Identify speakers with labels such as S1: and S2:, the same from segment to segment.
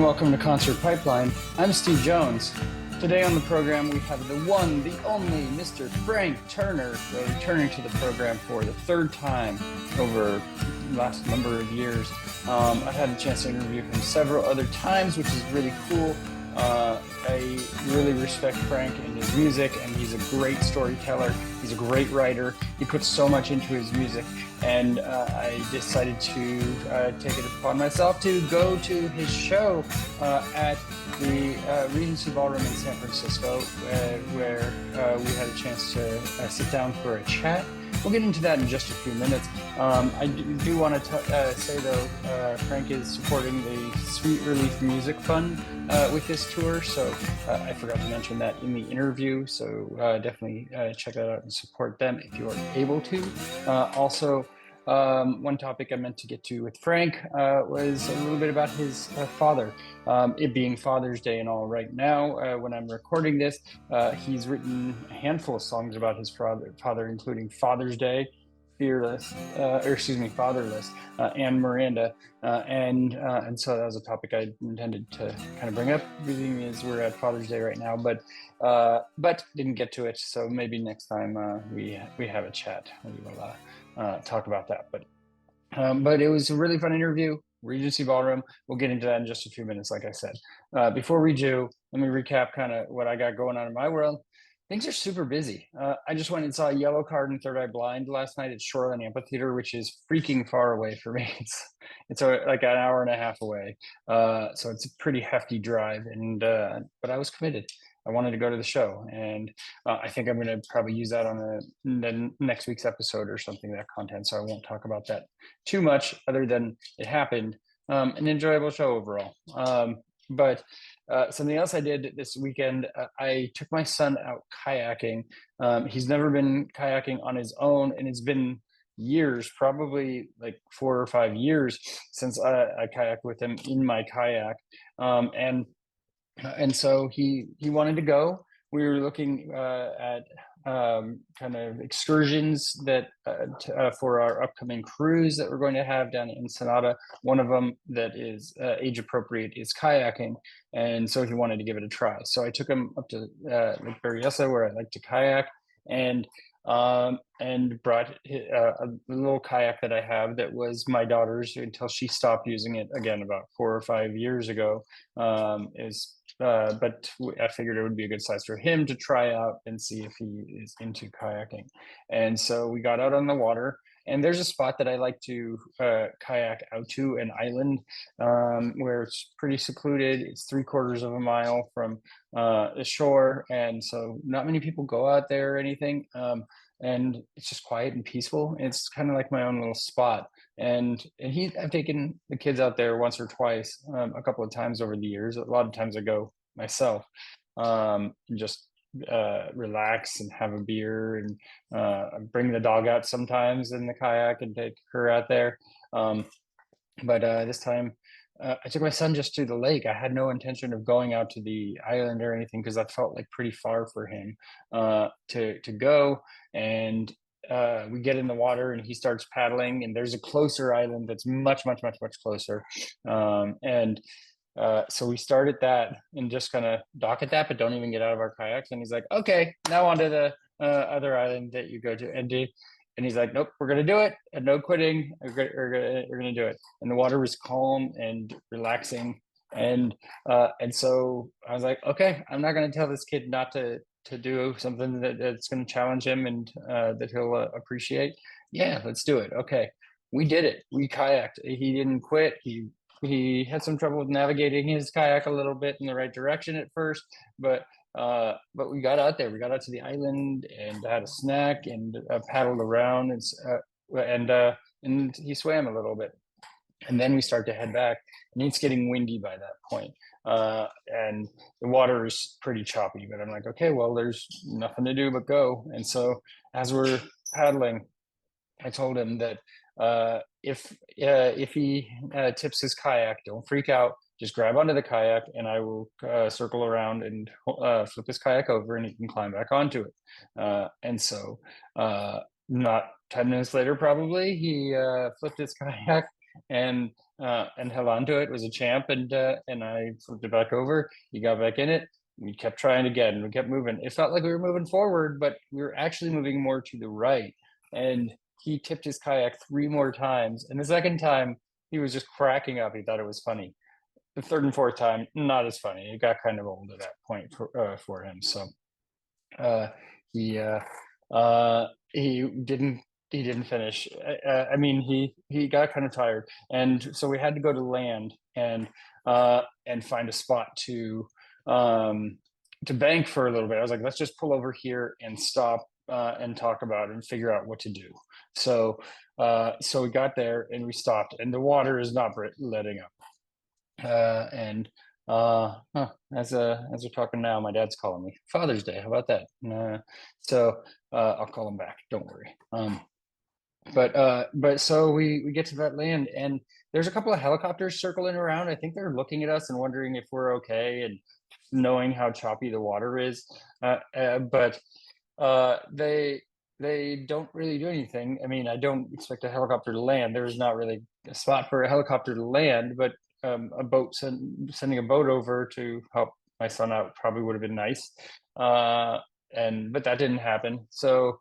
S1: and welcome to Concert Pipeline. I'm Steve Jones. Today on the program, we have the one, the only Mr. Frank Turner, returning to the program for the third time over the last number of years. I've had a chance to interview him several other times, which is really cool. I really respect Frank and his music, and he's a great storyteller. He's a great writer. He puts so much into his music, and I decided to take it upon myself to go to his show at the Regency Ballroom in San Francisco, where we had a chance to sit down for a chat. We'll get into that in just a few minutes. I do want to say, though, Frank is supporting the Sweet Relief Music Fund with this tour, so I forgot to mention that in the interview, so definitely check that out and support them if you are able to. Also, one topic I meant to get to with Frank was a little bit about his father. It being Father's Day and all right now, when I'm recording this, he's written a handful of songs about his father, including Father's Day, Fatherless, and Miranda. And so that was a topic I intended to kind of bring up, being as we're at Father's Day right now, but didn't get to it. So maybe next time we have a chat, we will talk about that. But it was a really fun interview. Regency Ballroom. We'll get into that in just a few minutes, like I said. Before we do, let me recap kind of what I got going on in my world. Things are super busy. I just went and saw Yellow Card and Third Eye Blind last night at Shoreline Amphitheater, which is freaking far away for me. It's like an hour and a half away. So it's a pretty hefty drive, but I was committed. I wanted to go to the show, and I think I'm going to probably use that on the next week's episode or something, that content, so I won't talk about that too much other than it happened. An enjoyable show overall. But something else I did this weekend, I took my son out kayaking. He's never been kayaking on his own, and it's been years, probably like 4 or 5 years since I kayaked with him in my kayak. And so he wanted to go. We were looking at kind of excursions that for our upcoming cruise that we're going to have down in Ensenada. One of them that is age appropriate is kayaking, and so he wanted to give it a try. So I took him up to Lake Berryessa, where I like to kayak, and brought a little kayak that I have that was my daughter's until she stopped using it again about 4 or 5 years ago. But I figured it would be a good size for him to try out and see if he is into kayaking. And so we got out on the water, and there's a spot that I like to kayak out to, an island where it's pretty secluded. It's 3/4 of a mile from the shore, and so not many people go out there or anything. And it's just quiet and peaceful. It's kind of like my own little spot. And I've taken the kids out there once or twice, a couple of times over the years. A lot of times I go myself, and just relax and have a beer, and bring the dog out sometimes in the kayak and take her out there. But this time I took my son just to the lake. I had no intention of going out to the island or anything, because that felt like pretty far for him to go. And we get in the water, and he starts paddling, and there's a closer island that's much closer. So we start at that and just kind of dock at that, but don't even get out of our kayaks. And he's like, okay, now on to the other island that you go to. And he's like, nope, we're going to do it. And no quitting. We're going to do it. And the water was calm and relaxing. And so I was like, okay, I'm not going to tell this kid not to do something that's going to challenge him and that he'll appreciate. Yeah, let's do it. Okay. We did it. We kayaked. He didn't quit. He had some trouble with navigating his kayak a little bit in the right direction at first, but we got out there. We got out to the island and had a snack and paddled around, and he swam a little bit. And then we start to head back, and it's getting windy by that point. And the water is pretty choppy, but I'm like, okay, well, there's nothing to do but go. And so as we're paddling, I told him that if he tips his kayak, don't freak out. Just grab onto the kayak, and I will circle around and flip his kayak over, and he can climb back onto it. And so not 10 minutes later, probably, he flipped his kayak and and held on to it, was a champ, and I flipped it back over. He got back in it. We kept trying again. We kept moving. It felt like we were moving forward, but we were actually moving more to the right. And he tipped his kayak 3 more times. And the second time, he was just cracking up. He thought it was funny. The third and fourth time, not as funny. It got kind of old at that point for him. So he didn't finish. I mean, he got kind of tired, and so we had to go to land and find a spot to bank for a little bit. I was like, let's just pull over here and stop and talk about it and figure out what to do. So we got there and we stopped, and the water is not letting up. As we're talking now, my dad's calling me. Father's Day, how about that? So I'll call him back. Don't worry. But so we get to that land, and there's a couple of helicopters circling around. I think they're looking at us and wondering if we're okay, and knowing how choppy the water is. But they don't really do anything. I mean, I don't expect a helicopter to land. There's not really a spot for a helicopter to land, but a boat sending a boat over to help my son out probably would have been nice. But that didn't happen. So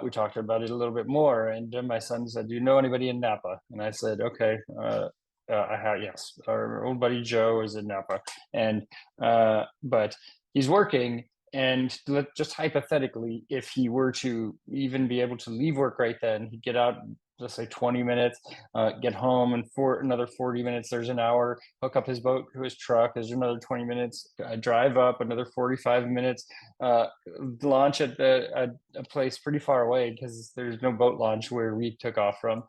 S1: we talked about it a little bit more, and my son said, "Do you know anybody in Napa?" And I said, "Okay, I have, yes. Our old buddy Joe is in Napa, and but he's working." And just hypothetically, if he were to even be able to leave work right then, he'd get out, let's say 20 minutes, get home, and for another 40 minutes, there's an hour, hook up his boat to his truck, there's another 20 minutes, drive up another 45 minutes, launch at a place pretty far away because there's no boat launch where we took off from.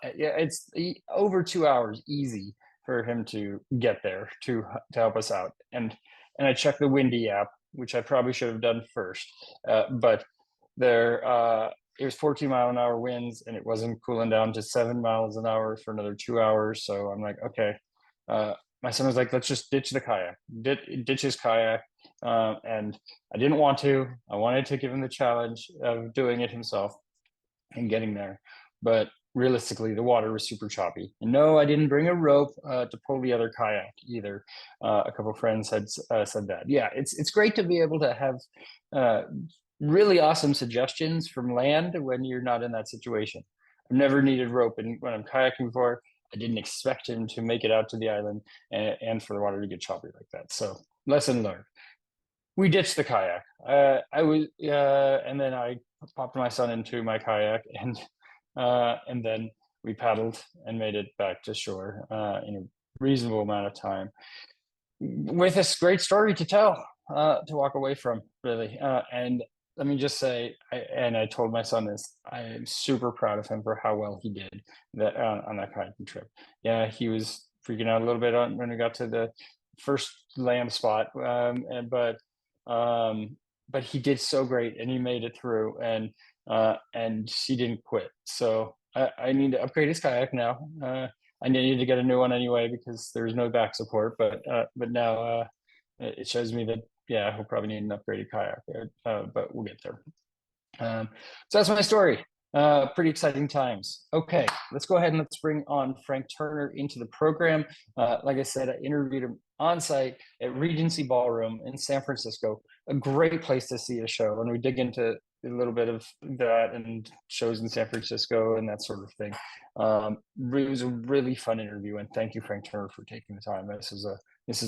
S1: It's over 2 hours easy for him to get there to help us out. And I checked the Windy app, which I probably should have done first, but there it was 14-mile-an-hour winds, and it wasn't cooling down to 7 miles an hour for another 2 hours. So I'm like, okay. My son was like, let's just ditch the kayak, ditch his kayak. And I didn't want to. I wanted to give him the challenge of doing it himself and getting there. But realistically, the water was super choppy. And no, I didn't bring a rope to pull the other kayak either. A couple of friends had said that. Yeah, it's great to be able to have really awesome suggestions from land when you're not in that situation. I've never needed rope, and when I'm kayaking before, I didn't expect him to make it out to the island and for the water to get choppy like that. So lesson learned. We ditched the kayak. And then I popped my son into my kayak, and then we paddled and made it back to shore in a reasonable amount of time, with this great story to tell, to walk away from, really. And let me just say, I told my son this, I am super proud of him for how well he did that on that kayaking trip. Yeah, he was freaking out a little bit when we got to the first land spot, but he did so great, and he made it through, and he didn't quit. So I need to upgrade his kayak now. I needed to get a new one anyway because there's no back support, but now it shows me that, yeah, he'll probably need an upgraded kayak, but we'll get there. So that's my story. Pretty exciting times. Okay, let's go ahead and let's bring on Frank Turner into the program. Like I said, I interviewed him on site at Regency Ballroom in San Francisco. A great place to see a show, and we dig into a little bit of that and shows in San Francisco and that sort of thing. It was a really fun interview, and thank you, Frank Turner, for taking the time. This is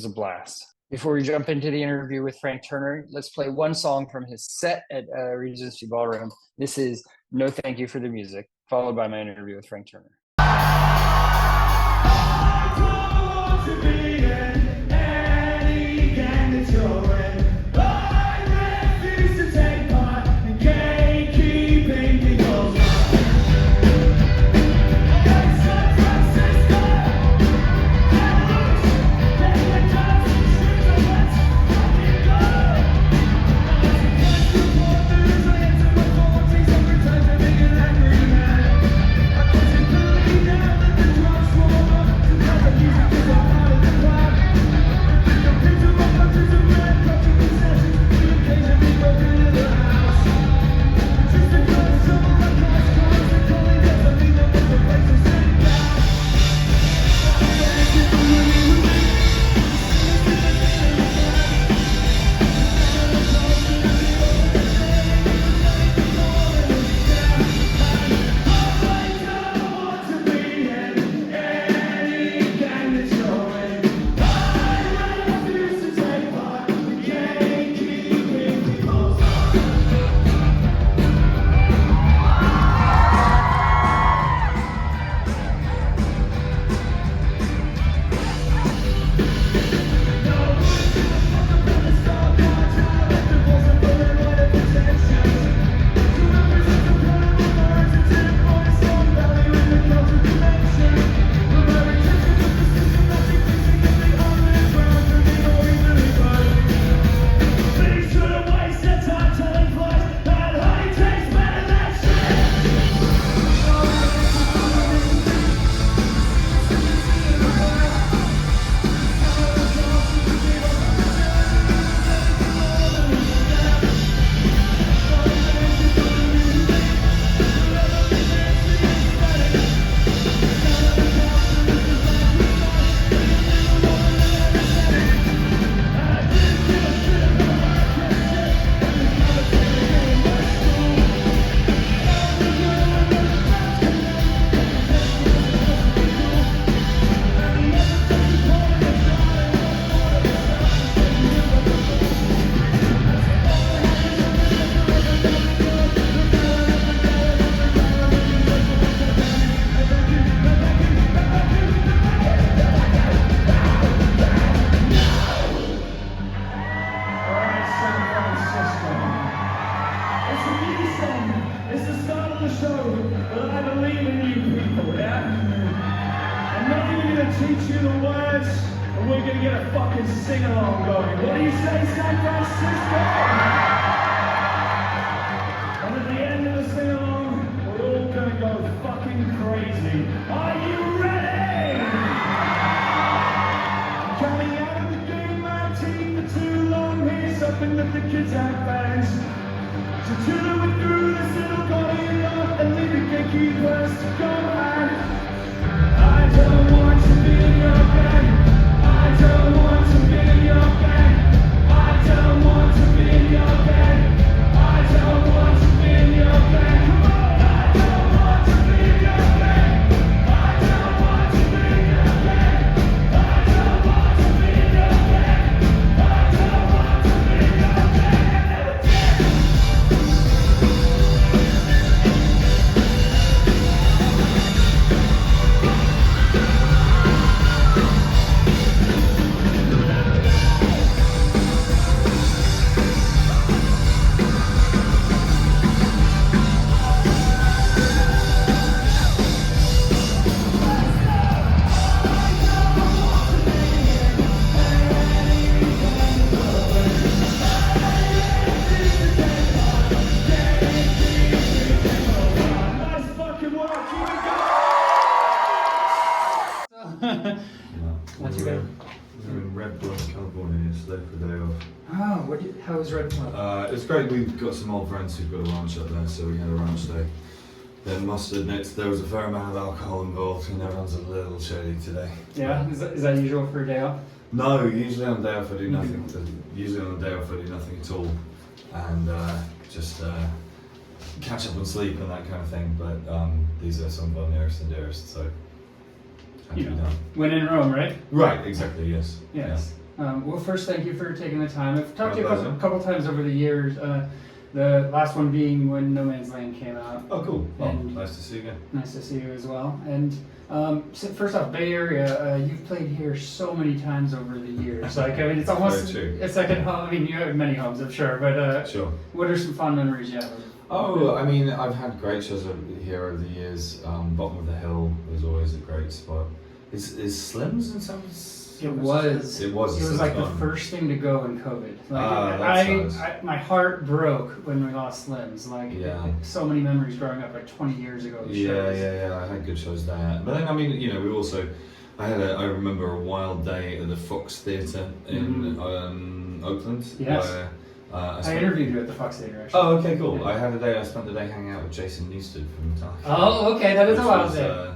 S1: a blast. Before we jump into the interview with Frank Turner, let's play one song from his set at Regency Ballroom. This is No Thank You for the Music, followed by my interview with Frank Turner.
S2: get a fucking sing-along going. What do you say, San Francisco? And at the end of the sing-along, we're all gonna go fucking crazy. Are you ready? Coming out of the game, my team for too long here, something that the kids have fans. So chill it through this little body off and leave the gatekeepers to go on. I don't want to be in your bed. I don't want to be in your bed. I don't want to be in your bed. I don't want to be in your bed. Come on! I don't want to be in your bed. I don't want to be in your bed. I don't want to be in your bed. I don't want to be in your bed. Nice fucking work, keep it going!
S1: Not too bad.
S3: We were in Red Bluff, California yesterday for a day off.
S1: Oh, how was Red Bluff?
S3: It's great. We've got some old friends who've got a ranch up there, so we had a ranch day. Then must admit there was a fair amount of alcohol involved, and everyone's a little shady today.
S1: Yeah, is that usual for a day off?
S3: No, usually on a day off I do nothing. Usually on a day off I do nothing at all, and just catch up on sleep and that kind of thing. But these are some of our nearest and dearest, so had to be done.
S1: When in Rome, right?
S3: Right, exactly. Yes.
S1: Yes. Well, first, thank you for taking the time. I've talked to you
S3: My
S1: a couple times over the years. The last one being when No Man's Land came out.
S3: Oh, cool. Well,
S1: And-
S3: nice to see you again.
S1: Nice to see you as well. And so first off, Bay Area, you've played here so many times over the years. Like, I mean, it's almost
S3: Very true.
S1: a second home. I mean, you have many homes, I'm sure. But
S3: Sure.
S1: what are some fond memories you have?
S3: Oh, I mean, I've had great shows here over the years. Bottom of the Hill was always a great spot. Is Slim's in San Francisco?
S1: It was.
S3: It was.
S1: It was like the
S3: gone.
S1: first thing to go in COVID. Like,
S3: That's
S1: my heart broke when we lost Slims. Like,
S3: Yeah.
S1: so many memories growing up, like 20 years ago. of
S3: Yeah,
S1: shows.
S3: yeah. I had good shows there. But then, I mean, you know, we also, I remember a wild day at the Fox Theatre in Oakland.
S1: Yes.
S3: Where,
S1: I
S3: spent-
S1: interviewed you at the Fox Theatre, actually.
S3: Oh, okay, cool.
S1: Yeah.
S3: I spent the day hanging out with Jason Newsted from Metallica.
S1: Oh, okay, that is a
S3: Which
S1: wild
S3: was,
S1: day.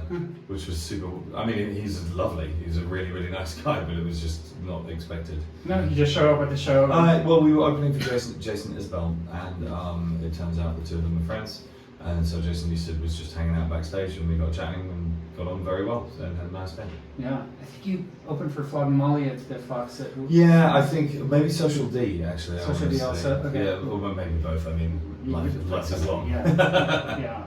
S3: Which was super. I mean, he's lovely. He's a really, really nice guy, but it was just not expected.
S1: No, you just show up at the show.
S3: Well, we were opening for Jason Isbell, and it turns out the two of them are friends. And so Jason Newsted was just hanging out backstage, and we got chatting and got on very well, and had a nice day.
S1: Yeah, I think you opened for Flogging Molly at the Fox.
S3: Yeah, I think maybe Social D actually. I
S1: Social
S3: wanna
S1: D
S3: say.
S1: also, okay.
S3: Yeah, or maybe both. I mean, life is long.
S1: Yeah.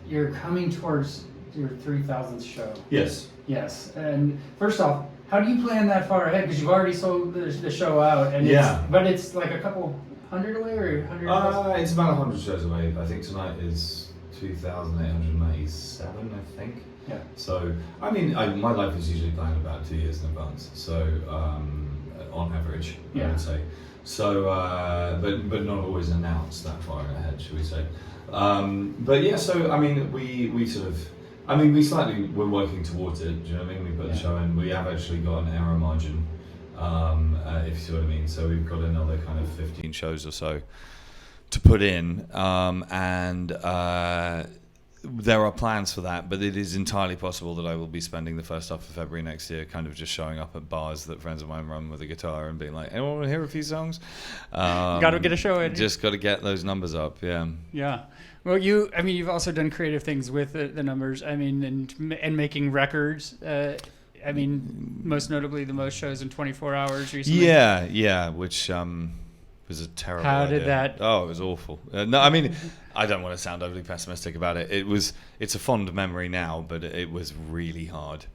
S1: You're coming towards your 3,000th show.
S3: Yes.
S1: Yes, and first off, how do you plan that far ahead? Because you've already sold the show out, and
S3: Yeah.
S1: but it's like a couple hundred away, or 100.
S3: It's about 100 shows away. I think tonight is 2,897, I think.
S1: Yeah.
S3: So, I mean, my life is usually planned about 2 years in advance. So, on average, I
S1: Yeah.
S3: would say. So, but not always announced that far ahead, should we say? But yeah, so I mean, we sort of, I mean, we're working towards it. Do you know what I mean? We put the show in. We have actually got an error margin, if you see what I mean. So we've got another kind of 15 shows or so to put in, and there are plans for that, but it is entirely possible that I will be spending the first half of February next year kind of just showing up at bars that friends of mine run with a guitar and being like, anyone want to hear a few songs?
S1: Got to get a show in.
S3: Just got to get those numbers up, yeah.
S1: Yeah. Well, you've also done creative things with the numbers. I mean, and making records. I mean, most notably the most shows in 24 hours recently.
S3: Yeah, which was a terrible
S1: How
S3: idea.
S1: did that?
S3: Oh, it was awful. No, I mean, I don't want to sound overly pessimistic about it. It's a fond memory now, but it was really hard.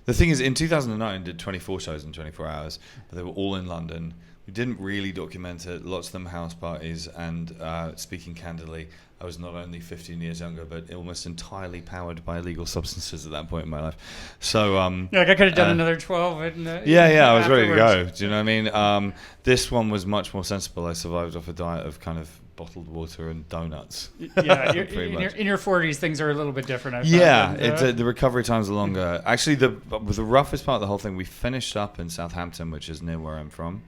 S3: The thing is, in 2009, I did 24 shows in 24 hours, but they were all in London. We didn't really document it, lots of them house parties, and speaking candidly, I was not only 15 years younger, but almost entirely powered by illegal substances at that point in my life. So
S4: yeah, like I could have done another 12.
S3: I was ready to go. Do you know what I mean? This one was much more sensible. I survived off a diet of kind of bottled water and donuts.
S4: Yeah, in your 40s, things are a little bit different.
S3: The recovery times are longer. Actually, the roughest part of the whole thing, we finished up in Southampton, which is near where I'm from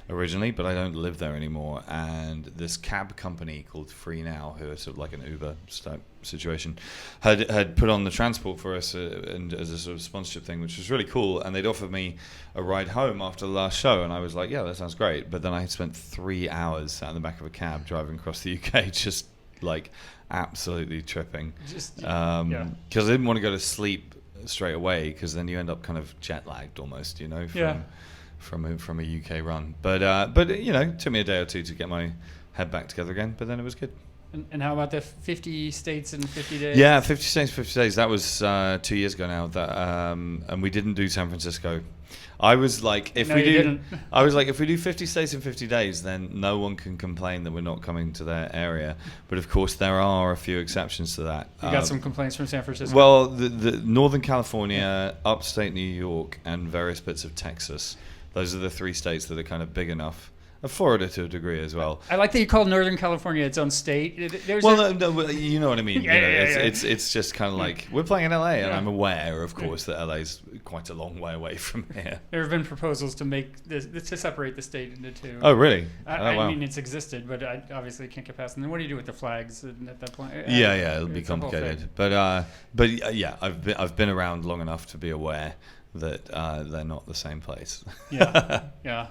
S3: originally, but I don't live there anymore. And this cab company called Free Now, who are sort of like an Uber type situation, had put on the transport for us and as a sort of sponsorship thing, which was really cool. And they'd offered me a ride home after the last show, and I was like, yeah, that sounds great. But then I had spent 3 hours sat in the back of a cab driving across the UK, just like absolutely tripping, because I didn't want to go to sleep straight away, because then you end up kind of jet lagged almost, from a UK run. But it took me a day or two to get my head back together again, but then it was good.
S4: And how about the 50 states in 50 days?
S3: Yeah, 50 states, 50 days. That was 2 years ago now. And we didn't do San Francisco. I was like, if we do 50 states in 50 days, then no one can complain that we're not coming to their area. But of course, there are a few exceptions to that.
S4: You got some complaints from San Francisco?
S3: Well, the Northern California, upstate New York, and various bits of Texas. Those are the 3 states that are kind of big enough. Florida to a degree as well.
S4: I like that you call Northern California its own state.
S3: No, you know what I mean. It's just kind of like, we're playing in LA, and I'm aware, of course, that LA's quite a long way away from here.
S4: There have been proposals to separate the state into 2.
S3: Oh, really?
S4: I mean, it's existed, but I obviously can't get past. And then what do you do with the flags at that point?
S3: It'll be complicated. But I've been around long enough to be aware that they're not the same place.
S4: Yeah.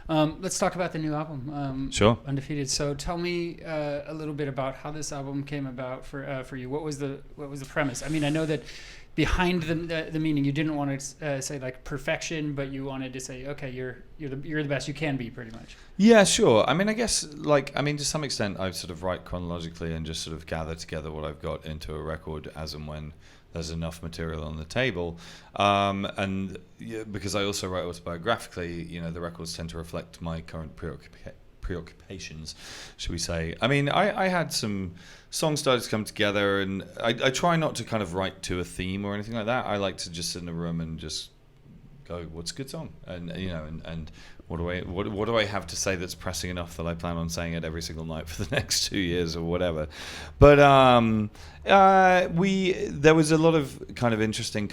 S4: Let's talk about the new album.
S3: Sure.
S4: Undefeated. So tell me a little bit about how this album came about for you. What was the premise? I mean, I know that behind the meaning, you didn't want to say like perfection, but you wanted to say, okay, you're the best you can be, pretty much.
S3: Yeah, sure. I mean, I guess to some extent, I sort of write chronologically and just sort of gather together what I've got into a record as and when there's enough material on the table, because I also write autobiographically, the records tend to reflect my current preoccupations, should we say. I mean, I had some songs started to come together, and I try not to kind of write to a theme or anything like that. I like to just sit in a room and just go, what's a good song? And what do I have to say that's pressing enough that I plan on saying it every single night for the next 2 years or whatever. But there was a lot of kind of interesting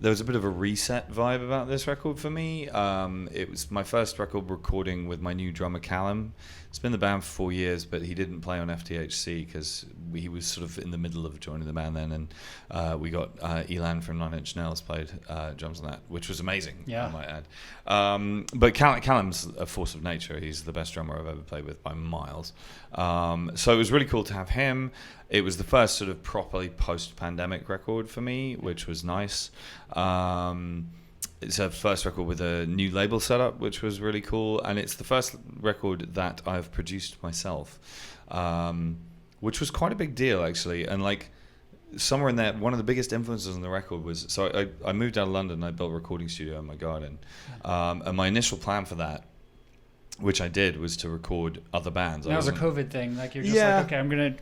S3: there was a bit of a reset vibe about this record for me. It was my first record recording with my new drummer Callum. He's been in the band for 4 years, but he didn't play on FTHC because he was sort of in the middle of joining the band then, and we got Elan from Nine Inch Nails played drums on that, which was amazing, I might add. But Callum's a force of nature. He's the best drummer I've ever played with by miles. So it was really cool to have him. It was the first sort of properly post-pandemic record for me, which was nice. It's a first record with a new label setup, which was really cool, and it's the first record that I've produced myself, which was quite a big deal actually. And like somewhere in there, one of the biggest influences on the record was, so I moved out of London and I built a recording studio in my garden, and my initial plan for that, which I did, was to record other bands.
S4: That was a COVID thing. Like you're just like, okay,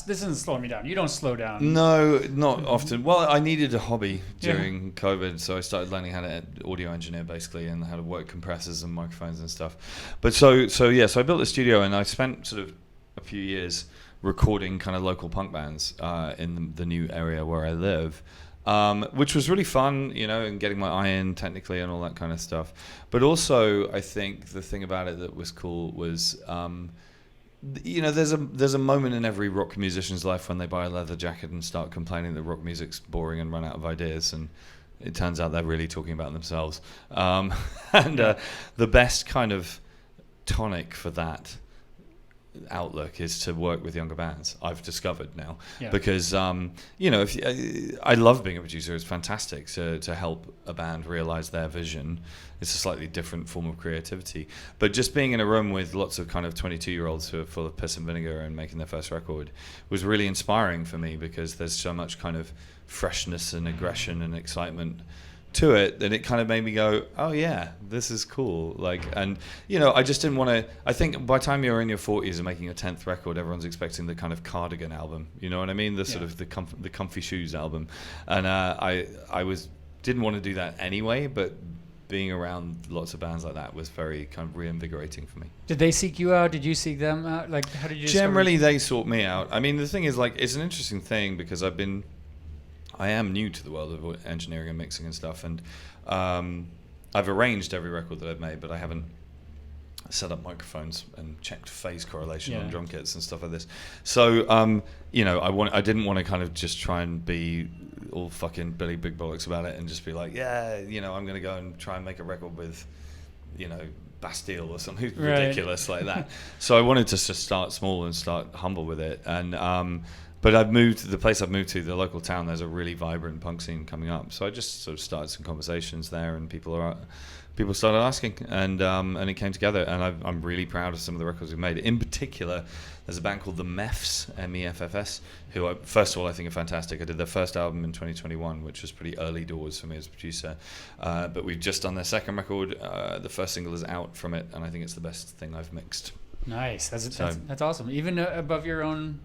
S4: this isn't slowing me down. You don't slow down.
S3: No, not often. Well, I needed a hobby during COVID, so I started learning how to audio engineer basically, and how to work compressors and microphones and stuff. But so I built a studio, and I spent sort of a few years recording kind of local punk bands in the new area where I live. Which was really fun, and getting my eye in technically and all that kind of stuff. But also, I think the thing about it that was cool was, there's a moment in every rock musician's life when they buy a leather jacket and start complaining that rock music's boring and run out of ideas, and it turns out they're really talking about themselves. The best kind of tonic for that outlook is to work with younger bands, I've discovered now, because if I love being a producer. It's fantastic to help a band realize their vision. It's a slightly different form of creativity, but just being in a room with lots of kind of 22-year-olds who are full of piss and vinegar and making their first record was really inspiring for me, because there's so much kind of freshness and aggression and excitement to it, then it kind of made me go, oh yeah, this is cool. Like, and you know, I just didn't want to. I think by the time you're in your 40s and making your 10th record, everyone's expecting the kind of Cardigan album. You know what I mean? The sort of the comfy shoes album, and I didn't want to do that anyway, but being around lots of bands like that was very kind of reinvigorating for me.
S4: Did they seek you out? Did you seek them out? Like, how did you?
S3: Generally, they sought me out. I mean, the thing is, like, it's an interesting thing because I am new to the world of engineering and mixing and stuff, and I've arranged every record that I've made, but I haven't set up microphones and checked phase correlation on drum kits and stuff like this. So, you know, I didn't want to kind of just try and be all fucking Billy Big Bollocks about it and just be like, yeah, you know, I'm going to go and try and make a record with, you know, Bastille or something ridiculous like that. So I wanted to just start small and start humble with it. And but the place I've moved to, the local town, there's a really vibrant punk scene coming up. So I just sort of started some conversations there, and people started asking, and it came together. And I'm really proud of some of the records we've made. In particular, there's a band called the MEFs, MEFFS, who first of all I think are fantastic. I did their first album in 2021, which was pretty early doors for me as a producer. But we've just done their second record. The first single is out from it, and I think it's the best thing I've mixed.
S4: Nice. That's awesome. Even above your own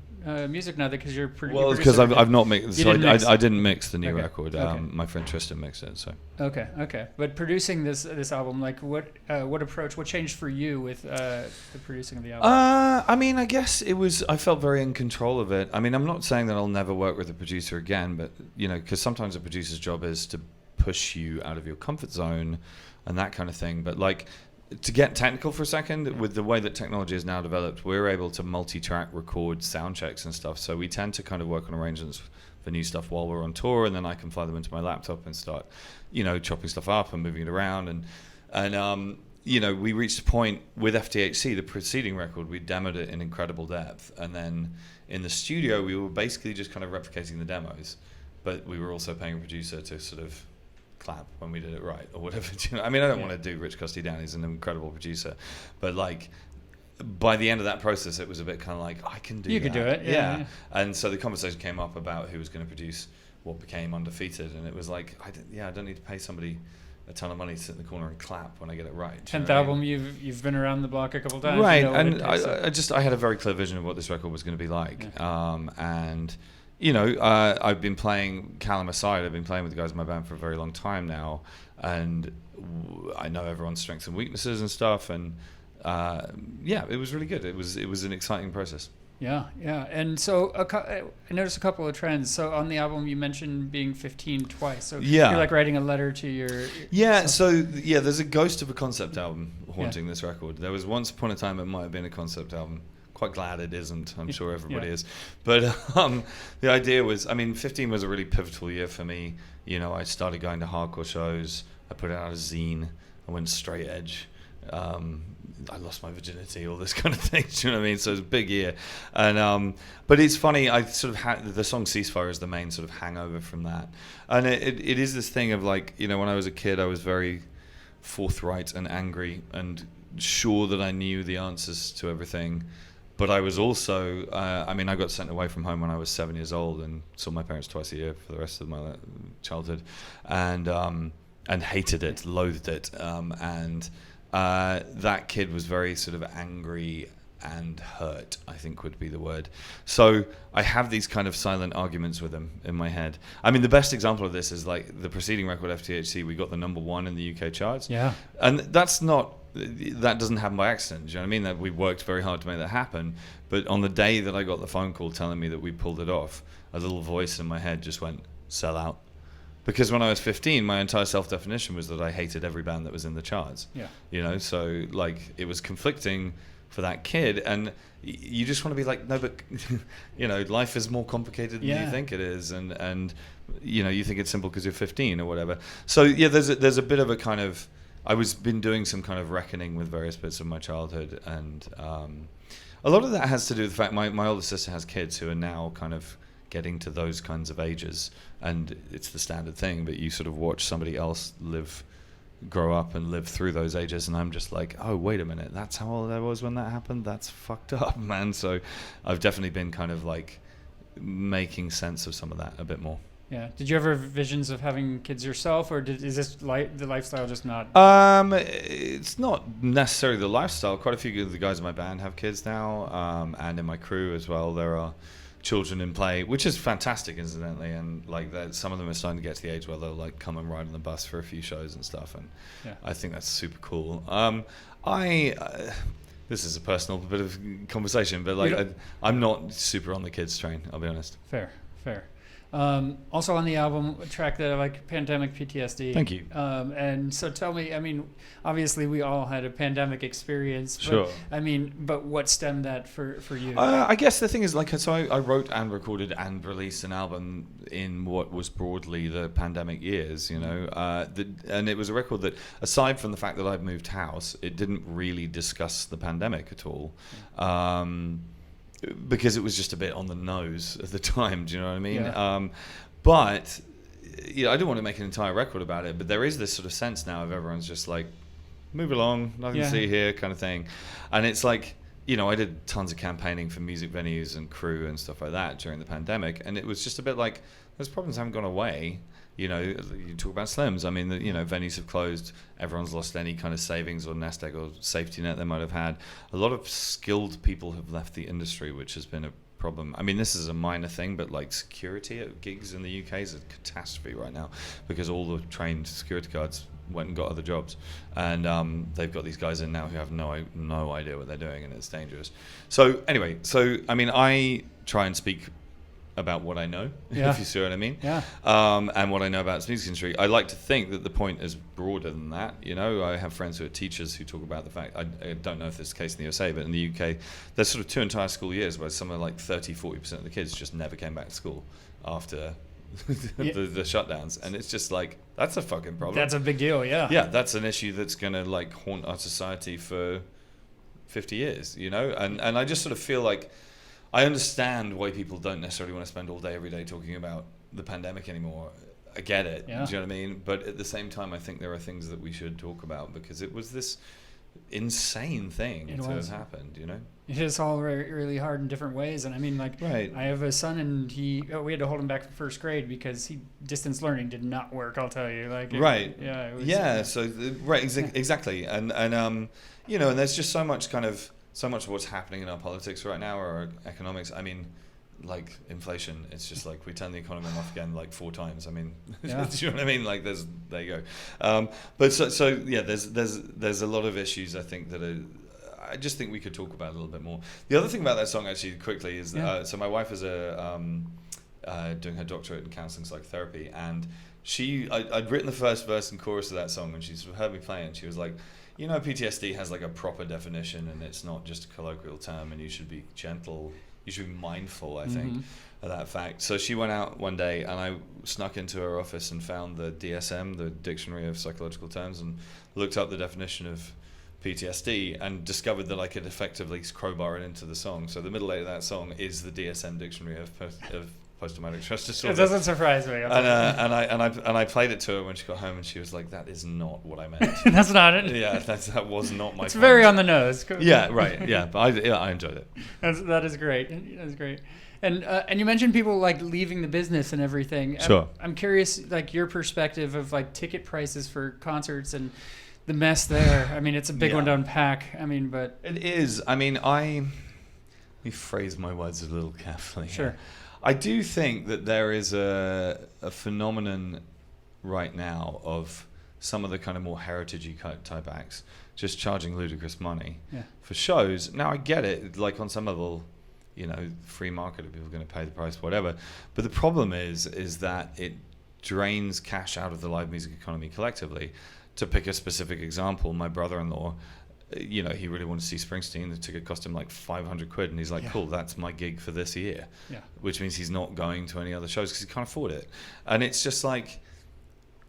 S4: music now, because you're pretty.
S3: Well, because I've not mixed. So I didn't mix the new record.
S4: Okay.
S3: My friend Tristan mixed it. So.
S4: Okay. But producing this album, like, what approach? What changed for you with the producing of the album?
S3: I mean, I guess it was. I felt very in control of it. I mean, I'm not saying that I'll never work with a producer again, but you know, because sometimes a producer's job is to push you out of your comfort zone and that kind of thing. But like, to get technical for a second, with the way that technology is now developed, we're able to multi-track record sound checks and stuff. So we tend to kind of work on arrangements for new stuff while we're on tour, and then I can fly them into my laptop and start, you know, chopping stuff up and moving it around. And you know, we reached a point with FTHC, the preceding record, we demoed it in incredible depth. And then in the studio, we were basically just kind of replicating the demos, but we were also paying a producer to sort of clap when we did it right or whatever. You know? I mean, I don't want to do Rich Custody down. He's an incredible producer, but like by the end of that process, it was a bit kind of like, I can do that.
S4: You could do it. Yeah.
S3: And so the conversation came up about who was going to produce what became Undefeated, and it was like, I don't need to pay somebody a ton of money to sit in the corner and clap when I get it right.
S4: 10th album, you've been around the block a couple times,
S3: right?
S4: You know,
S3: and I had a very clear vision of what this record was going to be like, and you know, I've been playing, Callum aside, I've been playing with the guys in my band for a very long time now, and I know everyone's strengths and weaknesses and stuff, and it was really good. It was an exciting process.
S4: Yeah. And so I noticed a couple of trends. So on the album, you mentioned being 15 twice. So you're like writing a letter to your...
S3: there's a ghost of a concept album haunting this record. There was once upon a time it might have been a concept album. Quite glad it isn't. I'm sure everybody is. But the idea was, I mean, 15 was a really pivotal year for me. You know, I started going to hardcore shows. I put out a zine. I went straight edge. I lost my virginity, all this kind of thing. Do you know what I mean? So it was a big year. And but it's funny, I sort of the song Ceasefire is the main sort of hangover from that. And it is this thing of like, you know, when I was a kid, I was very forthright and angry and sure that I knew the answers to everything. But I was also, I got sent away from home when I was 7 years old and saw my parents twice a year for the rest of my childhood, and hated it, loathed it, and that kid was very sort of angry and hurt, I think would be the word. So I have these kind of silent arguments with him in my head. I mean, the best example of this is like the preceding record, FTHC, we got the #1 in the UK charts. Yeah. And that doesn't happen by accident. Do you know what I mean? That we worked very hard to make that happen. But on the day that I got the phone call telling me that we pulled it off, a little voice in my head just went, sell out. Because when I was 15, my entire self-definition was that I hated every band that was in the charts. Yeah. You know, so like it was conflicting for that kid, and you just want to be like, no, but you know, life is more complicated than you think it is, and you know, you think it's simple because you're 15 or whatever. So yeah, there's a bit of a kind of, been doing some kind of reckoning with various bits of my childhood, and a lot of that has to do with the fact my older sister has kids who are now kind of getting to those kinds of ages, and it's the standard thing, but you sort of watch somebody else grow up and live through those ages, and I'm just like, oh, wait a minute, that's how old I was when that happened? That's fucked up, man. So I've definitely been kind of like making sense of some of that a bit more.
S4: Yeah. Did you ever have visions of having kids yourself, or is this the lifestyle just not?
S3: It's not necessarily the lifestyle. Quite a few of the guys in my band have kids now, and in my crew as well. There are children in play, which is fantastic, incidentally, and like that, some of them are starting to get to the age where they'll like come and ride on the bus for a few shows and stuff, and I think that's super cool. This is a personal bit of conversation, but like I'm not super on the kids train, I'll be honest.
S4: Fair. Also on the album, a track that I like, Pandemic PTSD.
S3: Thank you.
S4: And so tell me, I mean, obviously we all had a pandemic experience. But,
S3: Sure.
S4: I mean, but what stemmed that for you?
S3: I guess the thing is, like, so I wrote and recorded and released an album in what was broadly the pandemic years, you know, and it was a record that, aside from the fact that I'd moved house, it didn't really discuss the pandemic at all. Because it was just a bit on the nose at the time, do you know what I mean?
S4: Yeah.
S3: But you know, I don't want to make an entire record about it, but there is this sort of sense now of everyone's just like, move along, nothing to see here kind of thing. And it's like, you know, I did tons of campaigning for music venues and crew and stuff like that during the pandemic, and it was just a bit like, those problems haven't gone away. You know, you talk about Slims. I mean, you know, venues have closed. Everyone's lost any kind of savings or nest egg or safety net they might have had. A lot of skilled people have left the industry, which has been a problem. I mean, this is a minor thing, but like security at gigs in the UK is a catastrophe right now because all the trained security guards went and got other jobs, and they've got these guys in now who have no idea what they're doing, and it's dangerous. So anyway, I mean, I try and speak about what I know, if you see what I mean.
S4: Yeah.
S3: And what I know about the music industry. I like to think that the point is broader than that. You know, I have friends who are teachers who talk about the fact, I don't know if this is the case in the USA, but in the UK, there's sort of 2 entire school years where somewhere like 30-40% of the kids just never came back to school after the shutdowns. And it's just like, that's a fucking problem.
S4: That's a big deal, yeah.
S3: Yeah, that's an issue that's going to like haunt our society for 50 years, you know? And I just sort of feel like, I understand why people don't necessarily want to spend all day, every day talking about the pandemic anymore. I get it.
S4: Yeah.
S3: Do you know what I mean? But at the same time, I think there are things that we should talk about because it was this insane thing to have happened, you know?
S4: It is all really hard in different ways. And I mean, like, I have a son, and we had to hold him back for first grade because distance learning did not work, I'll tell you. Like,
S3: exactly. And you know, and there's just so much of what's happening in our politics right now, or our economics. I mean, like inflation, it's just like we turn the economy off again like 4 times. I mean, do you know what I mean? Like there you go. But so yeah, there's a lot of issues I think that I just think we could talk about a little bit more. The other thing about that song actually quickly is so my wife is doing her doctorate in counseling psychotherapy, and I'd written the first verse and chorus of that song, and she sort of heard me play it, and she was like, you know, PTSD has like a proper definition, and it's not just a colloquial term, and you should be gentle, you should be mindful, I think, of that fact. So she went out one day, and I snuck into her office and found the DSM, the Dictionary of Psychological Terms, and looked up the definition of PTSD and discovered that I could effectively crowbar it into the song. So the middle eight of that song is the DSM Dictionary of post-traumatic stress disorder.
S4: It doesn't surprise me.
S3: And I played it to her when she got home, and she was like, "That is not what I meant."
S4: That's not it.
S3: Yeah, that was not my.
S4: It's
S3: point.
S4: very on the nose.
S3: Yeah, right. Yeah, but I enjoyed it.
S4: That is great. That's great. And you mentioned people like leaving the business and everything.
S3: Sure.
S4: I'm curious, like your perspective of like ticket prices for concerts and the mess there. I mean, it's a big one to unpack. I mean, but
S3: it is. I mean, let me phrase my words a little carefully.
S4: Sure.
S3: I do think that there is a phenomenon right now of some of the kind of more heritage-y type acts just charging ludicrous money for shows. Now, I get it. Like, on some level, you know, free market, people are going to pay the price, whatever. But the problem is that it drains cash out of the live music economy collectively. To pick a specific example, my brother-in-law, you know, he really wanted to see Springsteen. The ticket cost him like 500 quid, and he's like, cool, that's my gig for this year. Yeah. Which means he's not going to any other shows because he can't afford it. And it's just like,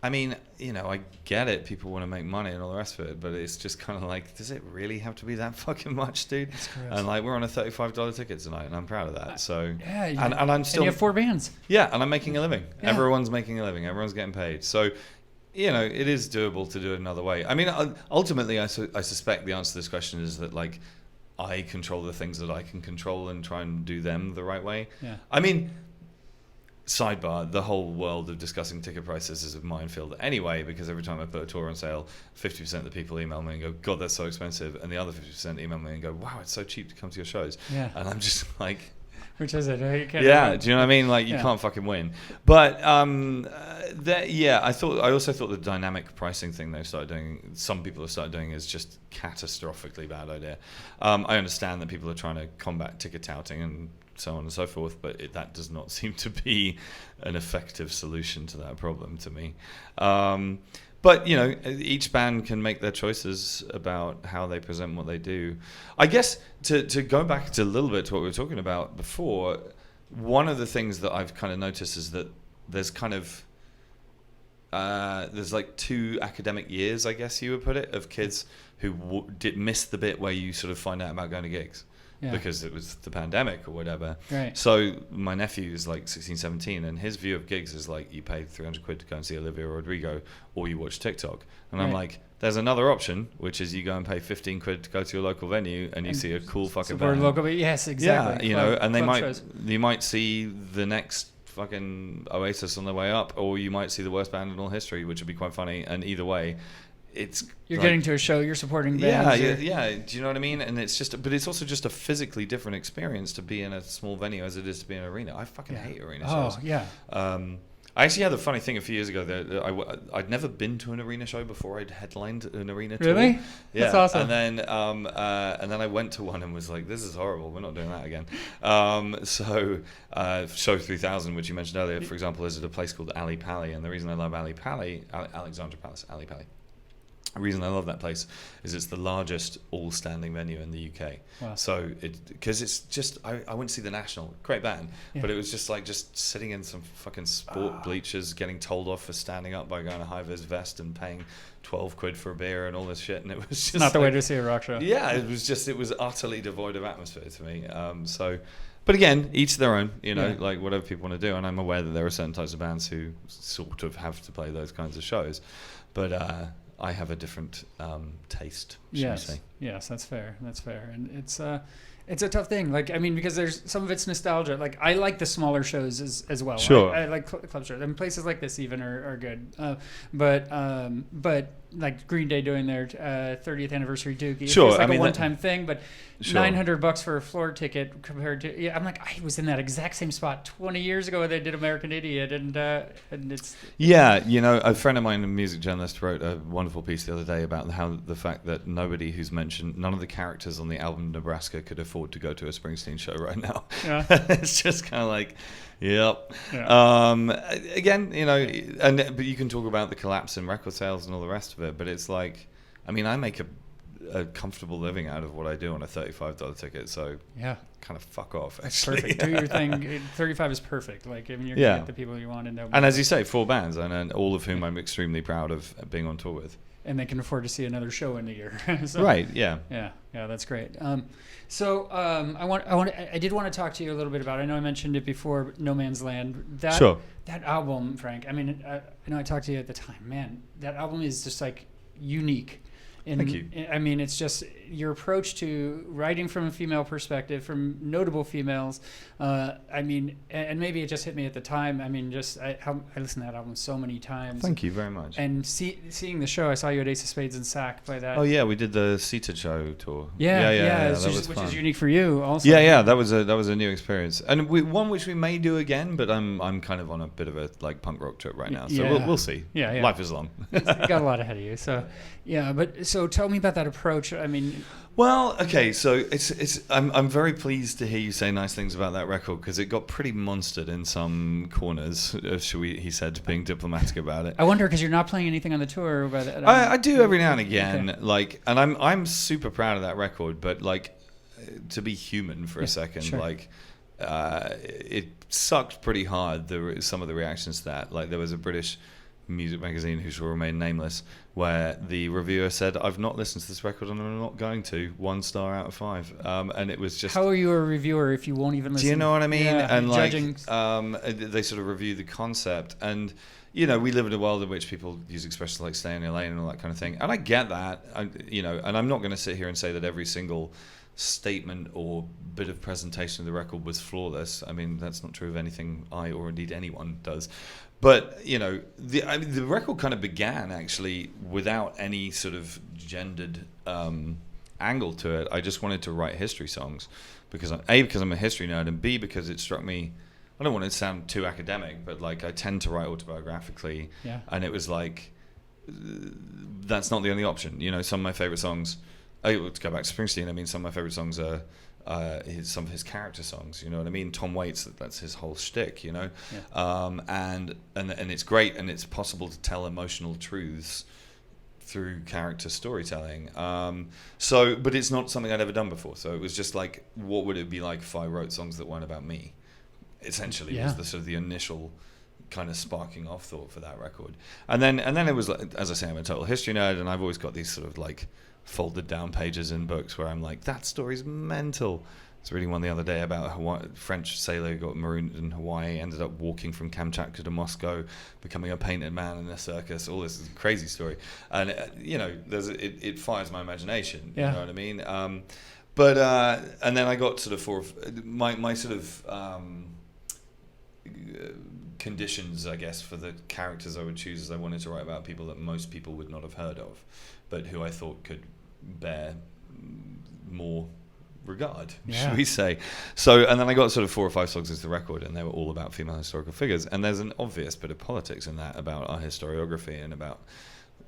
S3: I mean, you know, I get it. People want to make money and all the rest of it, but it's just kind of like, does it really have to be that fucking much, dude? And like, we're on a $35 ticket tonight, and I'm proud of that. So, and I'm still.
S4: And you have 4 bands.
S3: Yeah, and I'm making a living. Yeah. Everyone's making a living. Everyone's getting paid. So, you know, it is doable to do it another way. I mean, ultimately, I suspect the answer to this question is that, like, I control the things that I can control and try and do them the right way. Yeah. I mean, sidebar, the whole world of discussing ticket prices is a minefield anyway, because every time I put a tour on sale, 50% of the people email me and go, God, that's so expensive, and the other 50% email me and go, wow, it's so cheap to come to your shows.
S4: Yeah.
S3: And I'm just like,
S4: which is it? You can't
S3: yeah, do you know what I mean? Like, you can't fucking win. But I also thought the dynamic pricing thing they started doing, some people have started doing, is just catastrophically bad idea. I understand that people are trying to combat ticket touting and so on and so forth, but that does not seem to be an effective solution to that problem to me. But, you know, each band can make their choices about how they present what they do. I guess to go back to a little bit to what we were talking about before, one of the things that I've kind of noticed is that there's kind of, there's like 2 academic years, I guess you would put it, of kids who did miss the bit where you sort of find out about going to gigs. Yeah. Because it was the pandemic or whatever.
S4: Right.
S3: So my nephew is like 16, 17, and his view of gigs is like, you pay 300 quid to go and see Olivia Rodrigo, or you watch TikTok. And I'm like, there's another option, which is you go and pay 15 quid to go to your local venue and you see a cool fucking band.
S4: Local, yes, exactly.
S3: Yeah, you know, and
S4: shows.
S3: you might see the next fucking Oasis on their way up, or you might see the worst band in all history, which would be quite funny. And either way, you're
S4: like, getting to a show, you're supporting bands.
S3: Yeah. Do you know what I mean? And but it's also just a physically different experience to be in a small venue as it is to be in an arena. I fucking hate arena shows.
S4: Oh, yeah.
S3: I actually had a funny thing a few years ago that I'd never been to an arena show before. I'd headlined an arena tour.
S4: Really?
S3: Yeah.
S4: That's awesome.
S3: And then I went to one and was like, this is horrible. We're not doing that again. So Show 3000, which you mentioned earlier, for example, is at a place called Ali Pali. And the reason I love Ali Pali, Alexandra Palace, Ali Pali. The reason I love that place is it's the largest all-standing venue in the UK.
S4: Wow.
S3: So because it's just, I went to see the National, great band, but it was just like just sitting in some fucking sport bleachers, getting told off for standing up by going a high-vis vest and paying 12 quid for a beer and all this shit, and it was just
S4: not the way to see a rock show.
S3: Yeah, it was utterly devoid of atmosphere to me. But again, each their own, you know, like whatever people want to do, and I'm aware that there are certain types of bands who sort of have to play those kinds of shows, but I have a different taste, should we say.
S4: Yes, that's fair. And it's a tough thing. Like, I mean, because there's some of it's nostalgia. Like, I like the smaller shows as well.
S3: Sure.
S4: I like club shows. I mean, places like this even are good. But like Green Day doing their 30th anniversary Dookie.
S3: Sure.
S4: It's like a one-time thing, but
S3: sure.
S4: $900 for a floor ticket compared to, I'm like, I was in that exact same spot 20 years ago when they did American Idiot, and it's...
S3: Yeah, you know, a friend of mine, a music journalist, wrote a wonderful piece the other day about the fact that none of the characters on the album Nebraska could afford to go to a Springsteen show right now. Yeah. It's just kind of like, yep. Yeah. Again, you know, but you can talk about the collapse in record sales and all the rest of it, but it's like, I mean, I make a comfortable living out of what I do on a $35 ticket, so kind of fuck off. Actually.
S4: Perfect. Do your thing. 35 is perfect. Like, I mean, you're gonna get the people you want, and
S3: as you say, 4 bands, and all of whom I'm extremely proud of being on tour with.
S4: And they can afford to see another show in a year.
S3: So, right. Yeah.
S4: Yeah. That's great. I did want to talk to you a little bit about. I know I mentioned it before. No Man's Land. That album, Frank. I mean, I know I talked to you at the time. Man, that album is just like unique.
S3: Thank you.
S4: I mean, it's just your approach to writing from a female perspective, from notable females. I mean, and maybe it just hit me at the time. I mean, I listened to that album so many times.
S3: Thank you very much.
S4: And seeing the show, I saw you at Ace of Spades and Sack play that.
S3: Oh yeah, we did the Seated Show tour.
S4: Yeah. Which is unique for you, also.
S3: Yeah. That was a new experience, and one which we may do again. But I'm kind of on a bit of a like punk rock trip right now, so we'll see. Yeah. Life is long.
S4: You got a lot ahead of you, so yeah. But so tell me about that approach. I mean.
S3: Well, okay, so I'm very pleased to hear you say nice things about that record, because it got pretty monstered in some corners, he said, being diplomatic about it.
S4: I wonder, because you're not playing anything on the tour. But
S3: I do every now and again, like, and I'm super proud of that record, but like, to be human for a second, sure. Like, it sucked pretty hard, some of the reactions to that. Like, there was a British music magazine who shall remain nameless, where the reviewer said, "I've not listened to this record and I'm not going to." 1 star out of 5, and it was just.
S4: How are you a reviewer if you won't even listen?
S3: Do you know what I mean?
S4: Yeah,
S3: and
S4: judging.
S3: They sort of review the concept, and we live in a world in which people use expressions like "stay in your lane" and all that kind of thing, and I get that. And I'm not going to sit here and say that every single statement or bit of presentation of the record was flawless. I mean, that's not true of anything I or indeed anyone does. But the record kind of began actually without any sort of gendered angle to it. I just wanted to write history songs because I'm a history nerd, and B, because it struck me. I don't want to sound too academic, but like I tend to write autobiographically, and it was like that's not the only option. Some of my favorite songs. To go back to Springsteen, I mean, some of my favorite songs are some of his character songs. You know what I mean? Tom Waits, that's his whole shtick. And it's great, and it's possible to tell emotional truths through character storytelling. But it's not something I'd ever done before. So it was just like, what would it be like if I wrote songs that weren't about me? Essentially, was the sort of the initial kind of sparking off thought for that record. And then it was like, as I say, I'm a total history nerd, and I've always got these sort of like folded down pages in books where I'm like, that story's mental. I was reading one the other day about a French sailor who got marooned in Hawaii, ended up walking from Kamchatka to Moscow, becoming a painted man in a circus. All this is a crazy story, and it fires my imagination. You know what I mean? And then I got sort of my sort of conditions, I guess, for the characters I would choose, is I wanted to write about people that most people would not have heard of, but who I thought could bear more regard, should we say. So, and then I got sort of 4 or 5 songs into the record, and they were all about female historical figures, and there's an obvious bit of politics in that about our historiography and about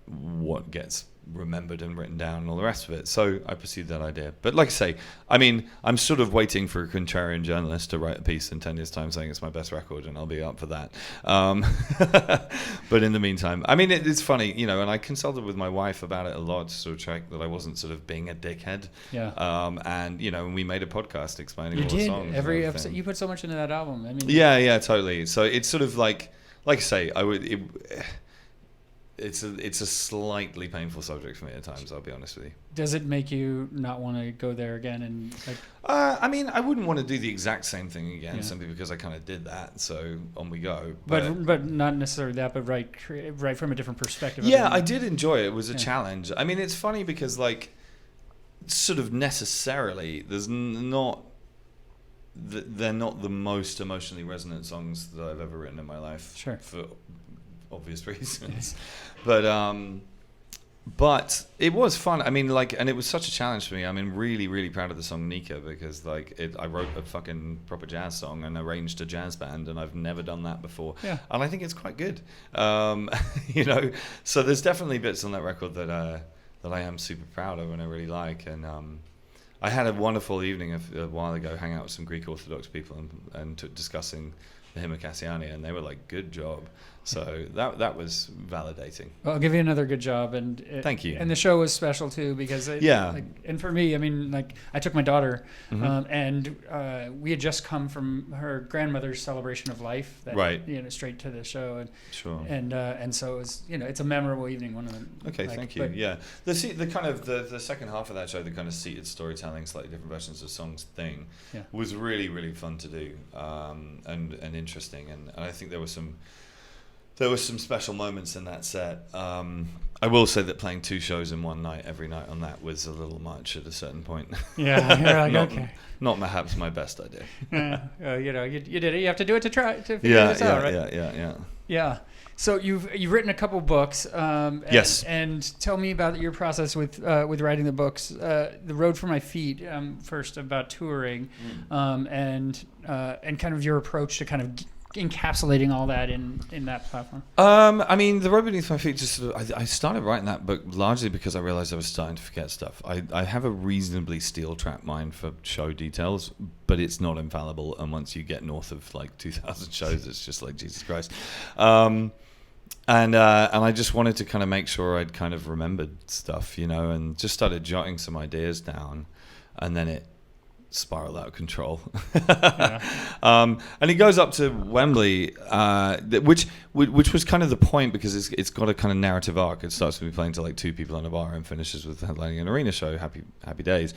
S3: what gets remembered and written down and all the rest of it. So I pursued that idea. But like I say, I mean, I'm sort of waiting for a contrarian journalist to write a piece in 10 years' time saying it's my best record, and I'll be up for that. But in the meantime, I mean, it's funny, and I consulted with my wife about it a lot to sort of check that I wasn't sort of being a dickhead. And, and we made a podcast explaining all the songs.
S4: Every episode, you put so much into that album. I mean,
S3: yeah, totally. So it's sort of like I say, it's a slightly painful subject for me at times, I'll be honest with you.
S4: Does it make you not want to go there again? And
S3: I mean, I wouldn't want to do the exact same thing again, simply because I kind of did that. So on we go.
S4: But not necessarily that, but right from a different perspective.
S3: Yeah, I did enjoy it. It was a challenge. I mean, it's funny because sort of necessarily, they're not the most emotionally resonant songs that I've ever written in my life.
S4: Sure. For
S3: obvious reasons, but it was fun. I mean, and it was such a challenge for me. I mean, really, really proud of the song Nika, because I wrote a fucking proper jazz song and arranged a jazz band, and I've never done that before. And I think it's quite good. So there's definitely bits on that record that I am super proud of and I really like. And I had a wonderful evening a while ago, hanging out with some Greek Orthodox people and discussing the hymn of Cassiania, and they were like, "Good job." So that was validating.
S4: Well, I'll give you another good job, and
S3: thank you.
S4: And the show was special too, because and for me, I mean, I took my daughter, and we had just come from her grandmother's celebration of life, straight to the show, and and so it was, it's a memorable evening. One of them.
S3: Okay, thank you. Yeah, the kind of the second half of that show, the kind of seated storytelling, slightly different versions of songs thing, was really, really fun to do, and interesting, and I think there were some special moments in that set. I will say that playing 2 shows in one night, every night on that, was a little much at a certain point.
S4: Yeah, you're like, okay.
S3: Not perhaps my best idea.
S4: You did it. You have to do it to figure this out, right? Yeah. So you've written a couple books.
S3: Yes.
S4: And tell me about your process with writing the books. The Road for My Feet, first about touring, and kind of your approach to kind of encapsulating all that in that platform.
S3: I mean, The Road Beneath My Feet, just sort of, I started writing that book largely because I realized I was starting to forget stuff. I have a reasonably steel trap mind for show details, but it's not infallible, and once you get north of like 2,000 shows, it's just like, Jesus Christ. And I just wanted to kind of make sure I'd kind of remembered stuff, and just started jotting some ideas down, and then spiral out of control.
S4: Yeah.
S3: And he goes up to Wembley, which was kind of the point, because it's got a kind of narrative arc. It starts with me playing to like 2 people in a bar and finishes with headlining an arena show. Happy days.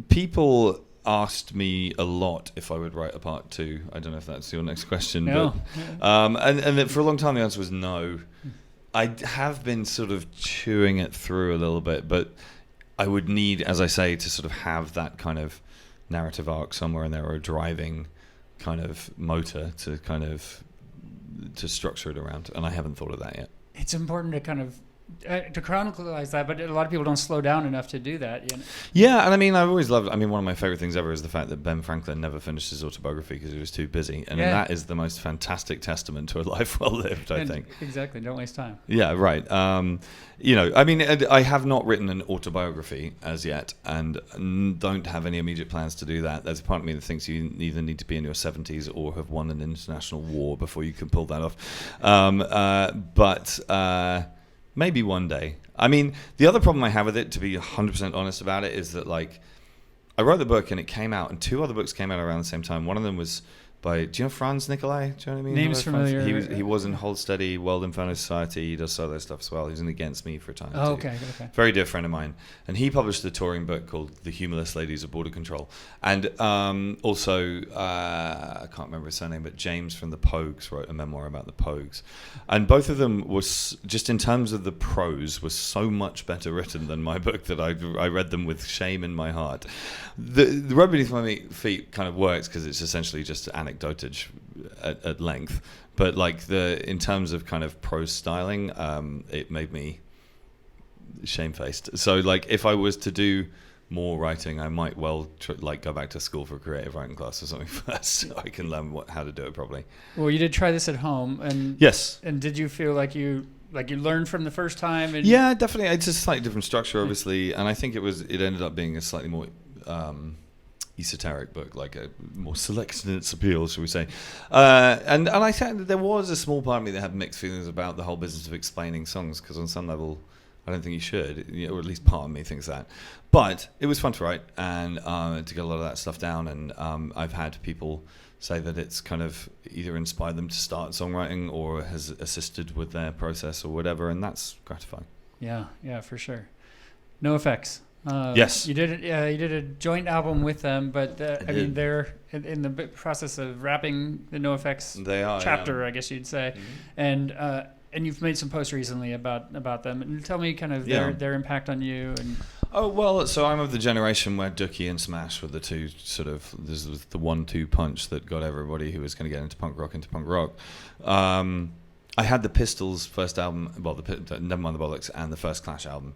S3: People asked me a lot if I would write a part 2. I don't know if that's your next question.
S4: No.
S3: But, and for a long time the answer was no. I have been sort of chewing it through a little bit, but I would need, as I say, to sort of have that kind of narrative arc somewhere in there, or a driving kind of motor to structure it around, and I haven't thought of that yet.
S4: It's important to kind of to chronicleize that, but a lot of people don't slow down enough to do that. You know?
S3: Yeah, and I mean, I've always loved. I mean, one of my favorite things ever is the fact that Ben Franklin never finished his autobiography because he was too busy, and that is the most fantastic testament to a life well lived. I think
S4: exactly. Don't waste time.
S3: Yeah, right. You know, I mean, I have not written an autobiography as yet, and don't have any immediate plans to do that. There's a part of me that thinks you either need to be in your 70s or have won an international war before you can pull that off. But maybe one day. I mean, the other problem I have with it, to be 100% honest about it, is that, like, I wrote the book and it came out, and 2 other books came out around the same time. One of them was by, do you know Franz Nicolai? Do you know what I mean?
S4: Name's familiar.
S3: He was in Hold Steady, World Inferno Society. He does solo stuff as well. He was in Against Me for a time.
S4: Oh,
S3: too.
S4: okay.
S3: Very dear friend of mine. And he published a touring book called The Humorless Ladies of Border Control. And also, I can't remember his surname, but James from the Pogues wrote a memoir about the Pogues. And both of them was, just in terms of the prose, was so much better written than my book that I read them with shame in my heart. The Road Beneath My Feet kind of works because it's essentially just anecdotage at length, but like in terms of kind of prose styling, it made me shamefaced. So like if I was to do more writing, I might well go back to school for a creative writing class or something first, so I can learn how to do it properly.
S4: Well, you did try this at home, and
S3: yes.
S4: And did you feel like you learned from the first time? And
S3: yeah, definitely. It's a slightly different structure, obviously, and I think it ended up being a slightly more esoteric book, like a more selected in its appeal, shall we say. And I think there was a small part of me that had mixed feelings about the whole business of explaining songs, because on some level I don't think you should, or at least part of me thinks that. But it was fun to write and to get a lot of that stuff down, and I've had people say that it's kind of either inspired them to start songwriting or has assisted with their process or whatever, and that's gratifying.
S4: Yeah, for sure. NOFX.
S3: Yes,
S4: you did a joint album with them, but I mean they're in the process of wrapping the NOFX chapter, I guess you'd say, and you've made some posts recently about them. And tell me kind of their impact on you. And
S3: oh well, so I'm of the generation where Dookie and Smash were the two sort of, this was the 1-2 punch that got everybody who was going to get into punk rock. I had the Pistols' first album, well, Never Mind the Bollocks, and the first Clash album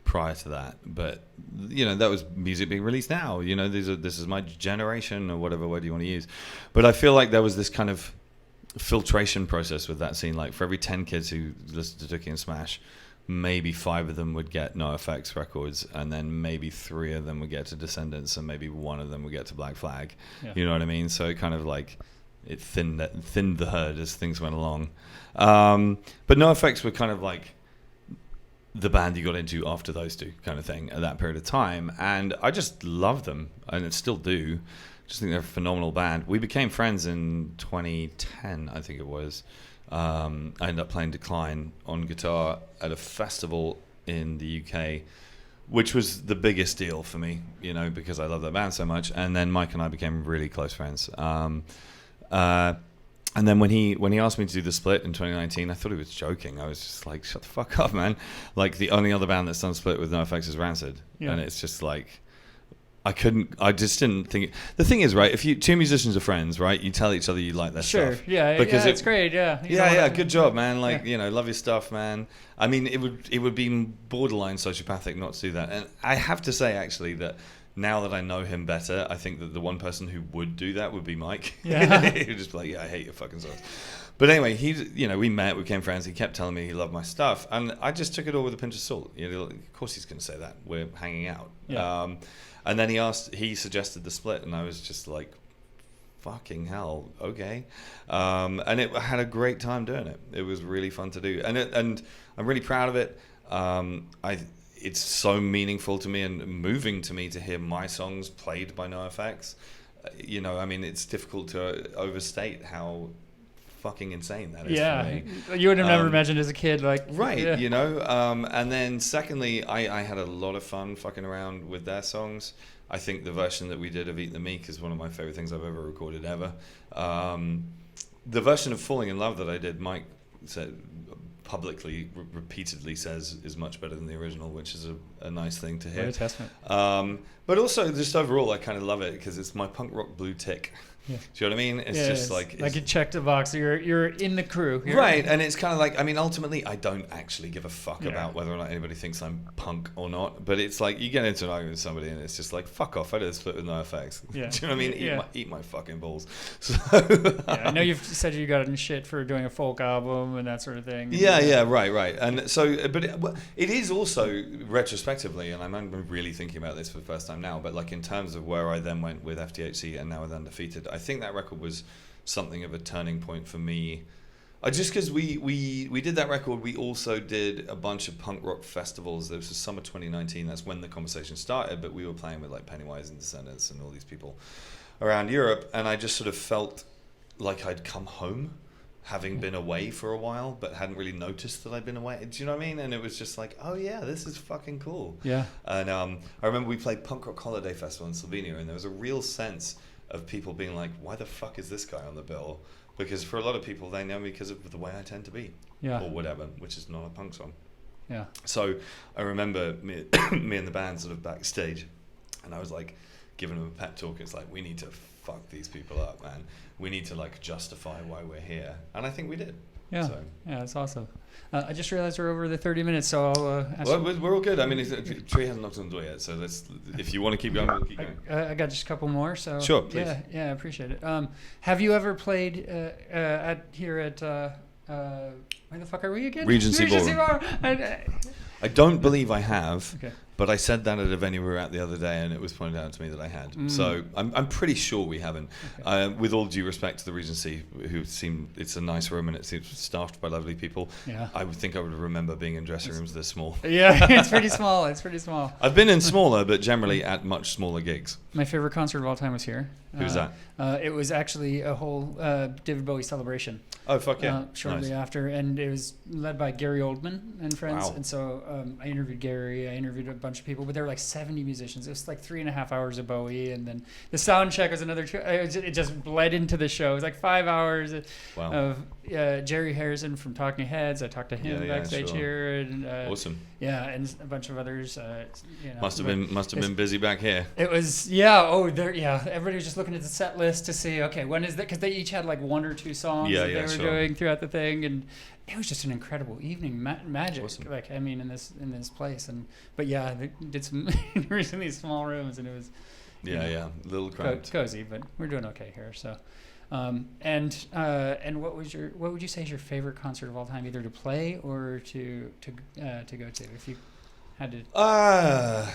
S3: prior to that, but that was music being released now. This is my generation, or whatever word you want to use. But I feel like there was this kind of filtration process with that scene. Like for every 10 kids who listened to Dookie and Smash, maybe 5 of them would get NOFX records, and then maybe 3 of them would get to Descendants, and maybe 1 of them would get to Black Flag. Yeah. You know what I mean? So it kind of like it thinned the herd as things went along. But NOFX were kind of like the band you got into after those two, kind of thing, at that period of time, and I just loved them, and I still do. Just think they're a phenomenal band. We became friends in 2010, I think it was. I ended up playing Decline on guitar at a festival in the UK, which was the biggest deal for me, because I love that band so much. And then Mike and I became really close friends. And then when he asked me to do the split in 2019, I thought he was joking. I was just like, shut the fuck up, man. Like, the only other band that's done split with NOFX is Rancid. Yeah. And it's just like, I just didn't think it. The thing is, right, if two musicians are friends, right, you tell each other you like their stuff.
S4: Sure, yeah, because it's great, yeah.
S3: Good job, man. Like, love your stuff, man. I mean, it would be borderline sociopathic not to do that. And I have to say, actually, that now that I know him better, I think that the one person who would do that would be Mike. Yeah. He would just be like, yeah, I hate your fucking songs. But anyway, we met, we became friends. He kept telling me he loved my stuff, and I just took it all with a pinch of salt. Of course he's going to say that. We're hanging out. Yeah. And then he suggested the split, and I was just like, fucking hell, okay. And I had a great time doing it. It was really fun to do, and I'm really proud of it. it's so meaningful to me and moving to me to hear my songs played by NOFX. You know, I mean, it's difficult to overstate how fucking insane that is for me.
S4: You would have never imagined as a kid, like,
S3: right, you know. And then secondly, I had a lot of fun fucking around with their songs. I think the version that we did of Eat the Meek is one of my favorite things I've ever recorded ever. The version of Falling in Love that I did, Mike said publicly, repeatedly says is much better than the original, which is a nice thing to hear.
S4: What a testament.
S3: But also, just overall, I kind of love it because it's my punk rock blue tick.
S4: Yeah.
S3: Do you know what I mean? It's just like
S4: you checked the box. You're in the crew,
S3: right? And it's kind of like, I mean, ultimately, I don't actually give a fuck about whether or not anybody thinks I'm punk or not. But it's like you get into an argument with somebody, and it's just like, fuck off. I did a split with NOFX.
S4: Yeah.
S3: Do you know what I mean? Eat my fucking balls. So
S4: I know you've said you got in shit for doing a folk album and that sort of thing.
S3: Right. And so, but it is also retrospectively, and I'm really thinking about this for the first time now. But like in terms of where I then went with FTHC and now with Undefeated, I think that record was something of a turning point for me. Just because we did that record, we also did a bunch of punk rock festivals. This was summer 2019. That's when the conversation started. But we were playing with like Pennywise and Descendants and all these people around Europe, and I just sort of felt like I'd come home, having been away for a while, but hadn't really noticed that I'd been away. Do you know what I mean? And it was just like, oh yeah, this is fucking cool.
S4: Yeah.
S3: And I remember we played Punk Rock Holiday Festival in Slovenia, and there was a real sense of people being like, why the fuck is this guy on the bill? Because for a lot of people, they know me because of the way I tend to be, or whatever, which is not a punk song.
S4: Yeah.
S3: So I remember me and the band sort of backstage, and I was like giving them a pep talk. It's like, we need to fuck these people up, man. We need to like justify why we're here, and I think we did.
S4: Yeah, yeah, that's awesome. I just realized we're over the 30 minutes, so I'll ask
S3: we're all good. I mean, Tree hasn't knocked on the door yet, so if you want to keep going, we'll keep going.
S4: I got just a couple more, so
S3: sure, please.
S4: Yeah, I appreciate it. Have you ever played here at where the fuck are we again?
S3: Regency Ballroom. I don't believe I have.
S4: Okay.
S3: But I said that at a venue we were at the other day, and it was pointed out to me that I had. So I'm pretty sure we haven't. Okay. With all due respect to the Regency, who seem it's a nice room and it seems staffed by lovely people.
S4: Yeah.
S3: I would think I would remember being in dressing rooms this small.
S4: Yeah, it's pretty small. It's pretty small.
S3: I've been in smaller, but generally at much smaller gigs.
S4: My favorite concert of all time was here.
S3: Who's that?
S4: It was actually a whole David Bowie celebration.
S3: Oh, fuck yeah.
S4: Shortly after, and it was led by Gary Oldman and friends. Wow. And so I interviewed Gary, I interviewed a bunch of people, but there were like 70 musicians. It was like 3.5 hours of Bowie, and then the sound check was another it just bled into the show. It was like 5 hours of Jerry Harrison from Talking Heads. I talked to him backstage here, and
S3: awesome.
S4: Yeah, and a bunch of others.
S3: Must have been busy back here.
S4: It was everybody was just looking at the set list to see, okay, when is that? Because they each had like one or two songs that they were doing throughout the thing, and it was just an incredible evening, magic.
S3: Awesome.
S4: Like, I mean, in this place, but yeah, they did some recently small rooms, and it was
S3: a little cramped,
S4: cozy, but we're doing okay here. So, and what would you say is your favorite concert of all time, either to play or to go to, if you had to?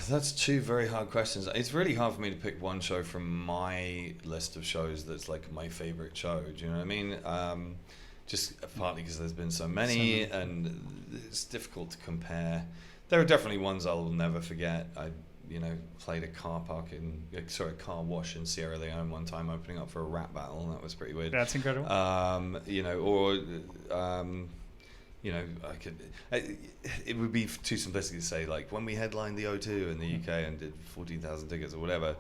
S3: That's two very hard questions. It's really hard for me to pick one show from my list of shows that's like my favorite show. Do you know what I mean? Just partly because there's been so many, and it's difficult to compare. There are definitely ones I will never forget. I played a car wash in Sierra Leone one time, opening up for a rap battle, and that was pretty weird.
S4: That's incredible.
S3: It would be too simplistic to say like when we headlined the O2 in the UK and did 14,000 tickets or whatever.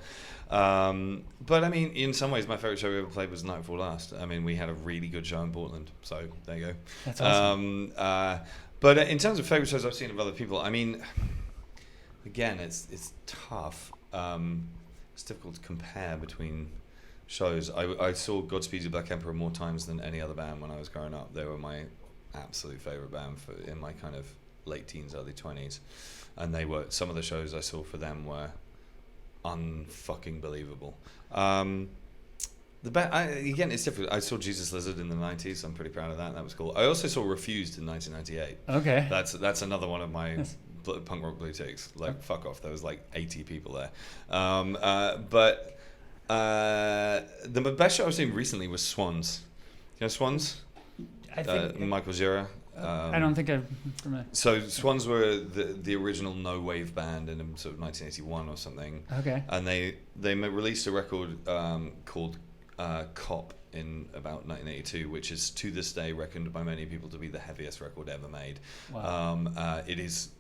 S3: But I mean, in some ways, my favorite show we ever played was Night Before Last. I mean, we had a really good show in Portland, so there you go.
S4: That's awesome.
S3: But in terms of favorite shows I've seen of other people, I mean, again, it's tough. It's difficult to compare between shows. I saw Godspeed You Black Emperor more times than any other band when I was growing up. They were my absolute favorite band in my kind of late teens, early 20s, and some of the shows I saw for them were unfucking believable. Again, it's different. I saw Jesus Lizard in the 90s. I'm pretty proud of that. That was cool. I also saw Refused in 1998.
S4: Okay,
S3: that's another one of my punk rock blue ticks. Like, fuck off. There was like 80 people there. But the best show I've seen recently was Swans. You know Swans?
S4: I think
S3: Michael Gira.
S4: I don't think I've familiar.
S3: So Swans were the original no wave band in sort of 1981 or something.
S4: Okay.
S3: And they released a record called Cop in about 1982, which is to this day reckoned by many people to be the heaviest record ever made.
S4: Wow.
S3: It is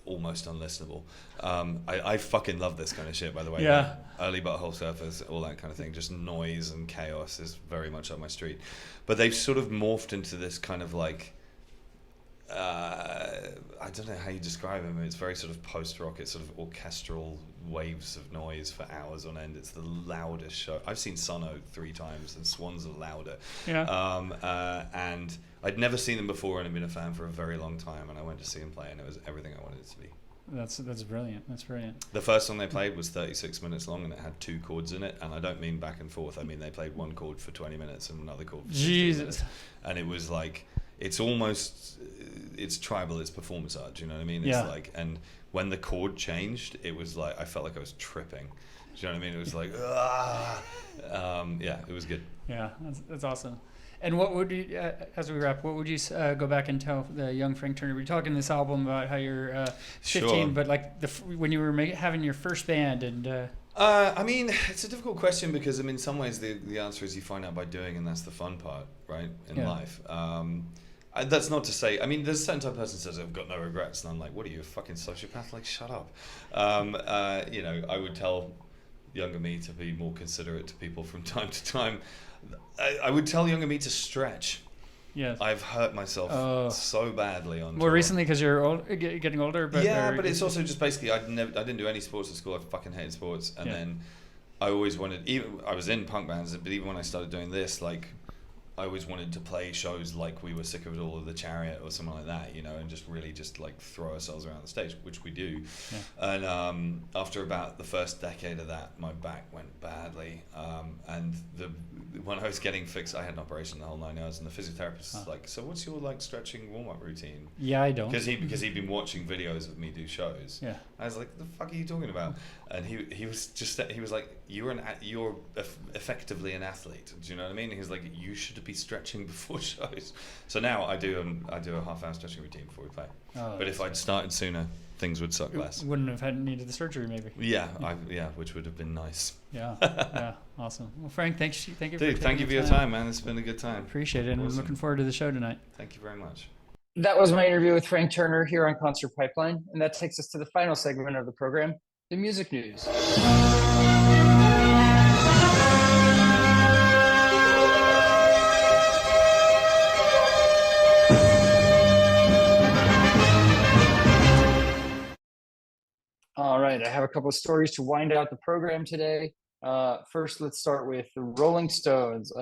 S3: almost unlistenable. I fucking love this kind of shit, by the way.
S4: Yeah.
S3: Like early Butthole Surfers, all that kind of thing. Just noise and chaos is very much up my street. But they've sort of morphed into this kind of like, I don't know how you describe them. It's very sort of post-rock. It's sort of orchestral waves of noise for hours on end. It's the loudest show. I've seen Sono 3 times, and Swans are louder.
S4: Yeah.
S3: And I'd never seen them before, and I've been a fan for a very long time. And I went to see them play, and it was everything I wanted it to be.
S4: That's brilliant. That's brilliant.
S3: The first song they played was 36 minutes long, and it had 2 chords in it. And I don't mean back and forth. I mean they played one chord for 20 minutes and another chord for 15 minutes. And it was like, it's almost, it's tribal, it's performance art, do you know what I mean? It's like, and when the chord changed, it was like, I felt like I was tripping. Do you know what I mean? It was like, yeah, it was good.
S4: Yeah, that's awesome. And what would you, as we wrap, what would you go back and tell the young Frank Turner? We're talking this album about how you're 15,
S3: Sure.
S4: but like when you were having your first band and...
S3: I mean, it's a difficult question because, I mean, in some ways the answer is you find out by doing, and that's the fun part, right, in life. That's not to say, I mean, there's a certain type of person who says, I've got no regrets, and I'm like, what are you, a fucking sociopath? Like, shut up. You know, I would tell younger me to be more considerate to people from time to time. I would tell younger me to stretch.
S4: Yes.
S3: I've hurt myself so badly on
S4: more
S3: tour.
S4: recently because you're getting older. But
S3: but it's also just basically I didn't do any sports at school. I fucking hated sports, and then I always wanted. Even I was in punk bands, but even when I started doing this, like I always wanted to play shows like We Were Sick of It All, or The Chariot, or something like that, you know, and just really just like throw ourselves around the stage, which we do. And after about the first decade of that, my back went badly, and when I was getting fixed, I had an operation the whole 9 hours, and the physiotherapist was like, so what's your like stretching warm-up routine?
S4: Yeah, I don't.
S3: Because he'd been watching videos of me do shows.
S4: Yeah.
S3: I was like, the fuck are you talking about? And he was like, you're effectively an athlete. Do you know what I mean? He was like, you should be stretching before shows. So now I do a half-hour stretching routine before we play. But if I'd started sooner, things would suck less.
S4: Wouldn't have needed the surgery, maybe.
S3: Yeah, which would have been nice.
S4: Yeah, awesome. Well, Frank, thank you.
S3: Dude, thank you for your time, man. It's been a good time.
S4: Appreciate it, and I'm looking forward to the show tonight.
S3: Thank you very much.
S1: That was my interview with Frank Turner here on Concert Pipeline, and that takes us to the final segment of the program, the music news. All right, I have a couple of stories to wind out the program today. First, let's start with the Rolling Stones.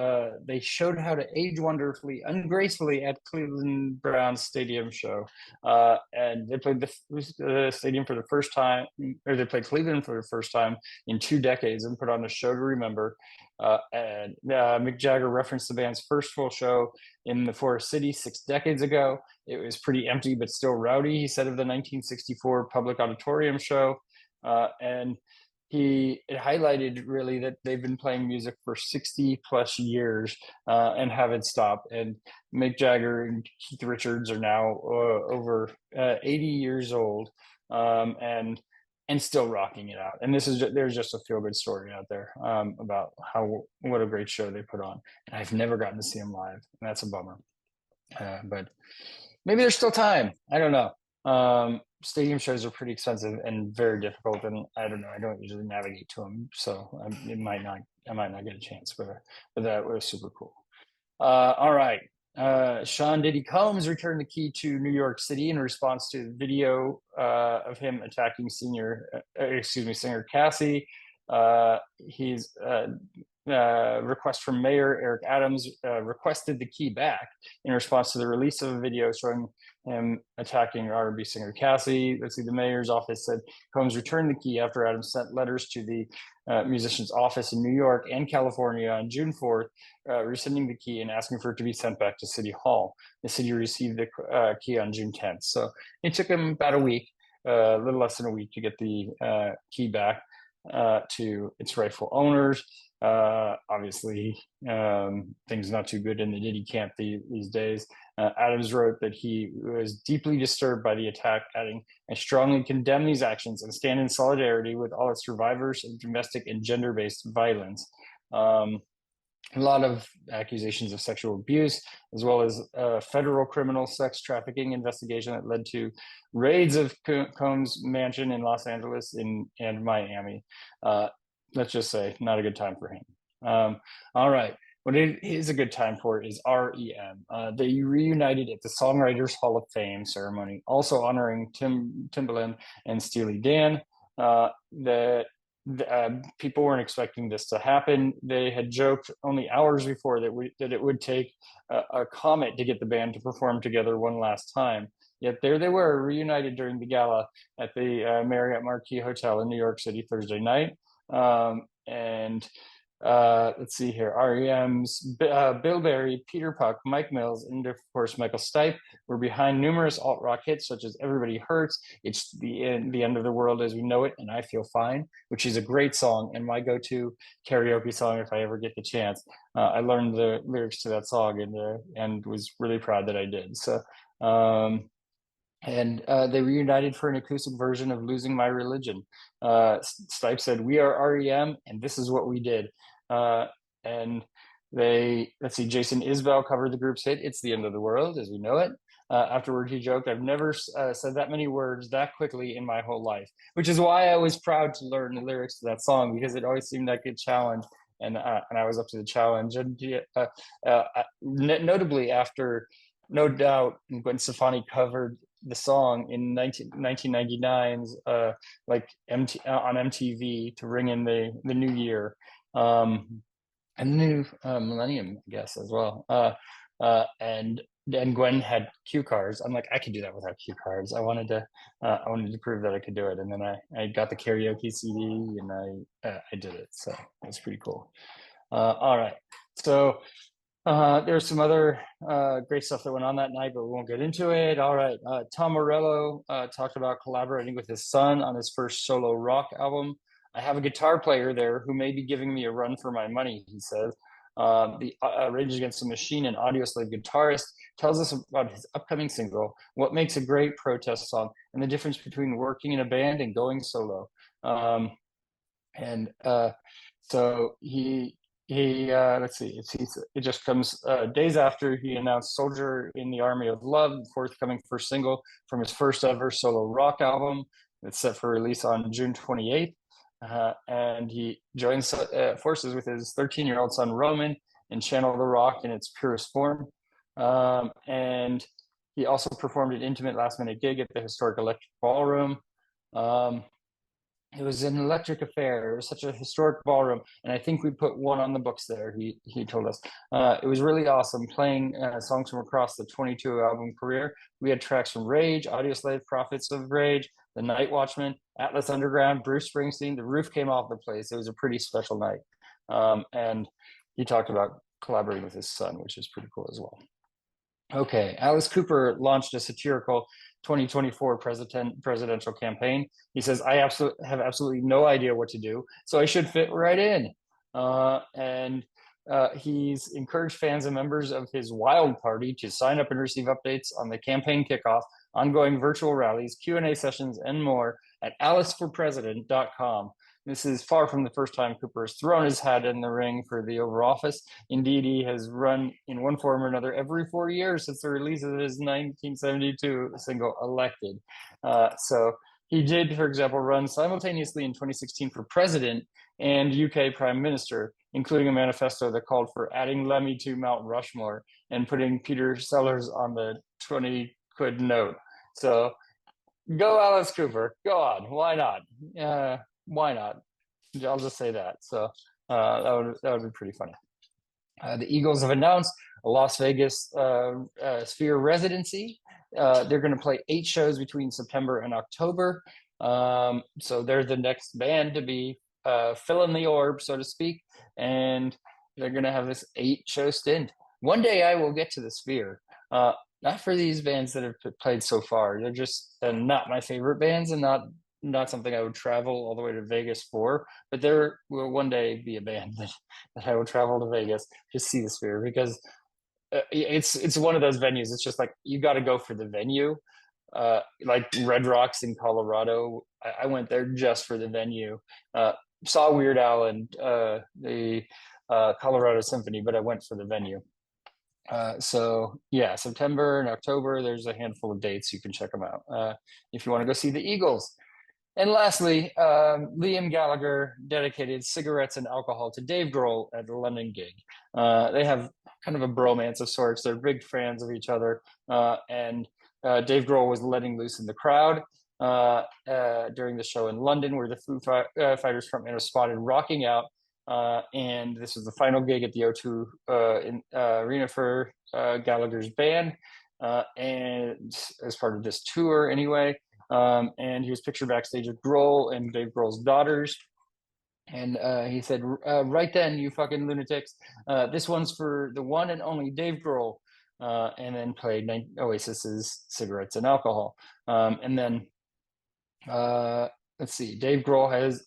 S1: They showed how to age wonderfully, ungracefully at Cleveland Browns Stadium show. And they played the stadium for the first time, or they played Cleveland for the first time in 2 decades and put on a show to remember. And Mick Jagger referenced the band's first full show in the Forest City 6 decades ago. It was pretty empty, but still rowdy, he said of the 1964 public auditorium show. And it highlighted really that they've been playing music for 60 plus years and haven't stopped. And Mick Jagger and Keith Richards are now over 80 years old and still rocking it out. And there's just a feel good story out there about what a great show they put on. And I've never gotten to see them live, and that's a bummer. But maybe there's still time. I don't know. Stadium shows are pretty expensive and very difficult, and I don't know. I don't usually navigate to them, so I might not get a chance. But that was super cool. All right, Sean Diddy Combs returned the key to New York City in response to the video of him attacking singer Cassie. He's request from Mayor Eric Adams requested the key back in response to the release of a video showing him attacking R&B singer Cassie. Let's see, the mayor's office said Combs returned the key after Adams sent letters to the musician's office in New York and California on June 4th, rescinding the key and asking for it to be sent back to City Hall. The city received the key on June 10th. So it took him about a week, a little less than a week to get the key back. to its rightful owners. Obviously, things not too good in the Diddy camp these days. Adams wrote that he was deeply disturbed by the attack, adding, "I strongly condemn these actions and stand in solidarity with all its survivors of domestic and gender-based violence." A lot of accusations of sexual abuse, as well as a federal criminal sex trafficking investigation that led to raids of Combs' mansion in Los Angeles and Miami. Let's just say, not a good time for him. All right. What it is a good time for is REM. They reunited at the Songwriters Hall of Fame ceremony, also honoring Timbaland and Steely Dan. People weren't expecting this to happen. They had joked only hours before that it would take a comet to get the band to perform together one last time. Yet there they were, reunited during the gala at the Marriott Marquis Hotel in New York City Thursday night. Let's see here. REM's Bill Berry, Peter Puck, Mike Mills, and of course Michael Stipe were behind numerous alt-rock hits such as "Everybody Hurts," "It's the End of the World as We Know It," and "I Feel Fine," which is a great song and my go-to karaoke song if I ever get the chance. I learned the lyrics to that song and was really proud that I did. So. They reunited for an acoustic version of "Losing My Religion." Stipe said, "We are REM, and this is what we did." Let's see, Jason Isbell covered the group's hit, "It's the End of the World as We Know It." Afterward, he joked, "I've never said that many words that quickly in my whole life," which is why I was proud to learn the lyrics to that song, because it always seemed like a challenge. And I was up to the challenge. And notably, after No Doubt and Gwen Stefani covered the song in 1999's on MTV to ring in the new year and the new millennium, I guess, as well. And Gwen had cue cards. I'm like, I could do that without cue cards. I wanted to prove that I could do it. And then I got the karaoke CD and I did it. So it's pretty cool. All right. So there's some other great stuff that went on that night, but we won't get into it. All right. Tom Morello talked about collaborating with his son on his first solo rock album. "I have a guitar player there who may be giving me a run for my money," he says. The Rage Against the Machine and Audioslave guitarist tells us about his upcoming single, what makes a great protest song, and the difference between working in a band and going solo. So let's see, it just comes days after he announced "Soldier in the Army of Love," the forthcoming first single from his first ever solo rock album. It's set for release on June 28th. And he joins forces with his 13-year-old son Roman and channeled the rock in its purest form. And he also performed an intimate last-minute gig at the historic Electric Ballroom. It was an electric affair. It was such a historic ballroom, and I think we put one on the books there. He told us it was really awesome playing songs from across the 22 album career. We had tracks from Rage, Audioslave, Prophets of Rage, The Night Watchman, Atlas Underground, Bruce Springsteen. The roof came off the place. It was a pretty special night, and he talked about collaborating with his son, which is pretty cool as well. Okay, Alice Cooper launched a satirical 2024 presidential campaign. He says, "I have absolutely no idea what to do, so I should fit right in." He's encouraged fans and members of his Wild Party to sign up and receive updates on the campaign kickoff, ongoing virtual rallies, Q&A sessions, and more at aliceforpresident.com. This is far from the first time Cooper has thrown his hat in the ring for the Oval Office. Indeed, he has run in one form or another every 4 years since the release of his 1972 single, Elected. So he did, for example, run simultaneously in 2016 for president and UK Prime Minister, including a manifesto that called for adding Lemmy to Mount Rushmore and putting Peter Sellers on the 20-quid note. So go Alice Cooper, go on, why not? Why not? I'll just say that. So that would be pretty funny. The Eagles have announced a Las Vegas Sphere residency. They're going to play 8 shows between September and October. So they're the next band to be filling the orb, so to speak. And they're going to have this 8-show stint. One day I will get to the Sphere. Not for these bands that have played so far. They're just not my favorite bands and not not something I would travel all the way to Vegas for, but there will one day be a band that I will travel to Vegas to see the Sphere, because it's one of those venues. It's just like, you got to go for the venue. Like Red Rocks in Colorado, I went there just for the venue. Saw Weird Al and the Colorado Symphony, but I went for the venue. So yeah, September and October, there's a handful of dates. You can check them out if you want to go see the Eagles. And lastly, Liam Gallagher dedicated cigarettes and alcohol to Dave Grohl at the London gig. They have kind of a bromance of sorts. They're big fans of each other. And Dave Grohl was letting loose in the crowd during the show in London, where the Foo Fighters frontman was spotted rocking out. And this was the final gig at the O2 Arena for Gallagher's band. And as part of this tour anyway. And he was pictured backstage with Grohl and Dave Grohl's daughters. And he said, right then, you fucking lunatics, this one's for the one and only Dave Grohl. And then played Oasis's Cigarettes and Alcohol. And then, let's see, Dave Grohl has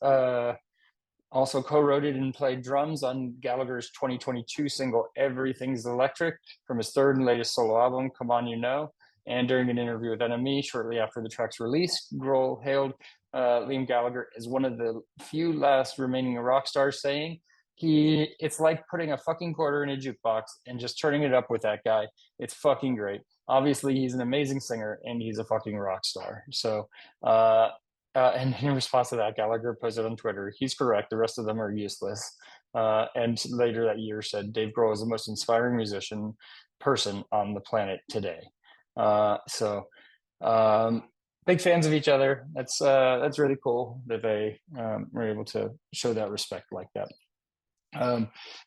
S1: also co-wrote and played drums on Gallagher's 2022 single Everything's Electric from his third and latest solo album, Come On You Know. And during an interview with NME shortly after the track's release, Grohl hailed Liam Gallagher as one of the few last remaining rock stars, saying, it's like putting a fucking quarter in a jukebox and just turning it up with that guy. It's fucking great. Obviously, he's an amazing singer and he's a fucking rock star. So, and in response to that, Gallagher posted on Twitter, he's correct, the rest of them are useless. And later that year said, Dave Grohl is the most inspiring person on the planet today. Big fans of each other. That's really cool that they were able to show that respect like that.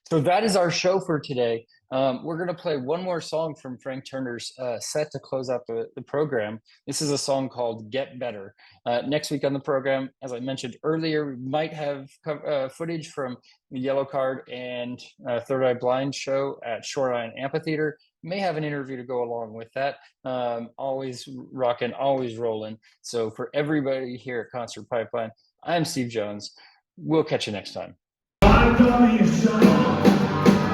S1: So that is our show for today. We're going to play one more song from Frank Turner's set to close out the program. This is a song called Get Better. Next week on the program, as I mentioned earlier, we might have footage from the Yellow Card and Third Eye Blind show at Shoreline Amphitheater. May have an interview to go along with that. Always rocking, always rolling. So for everybody here at Concert Pipeline, I'm Steve Jones. We'll catch you next time.
S2: I'm coming, son.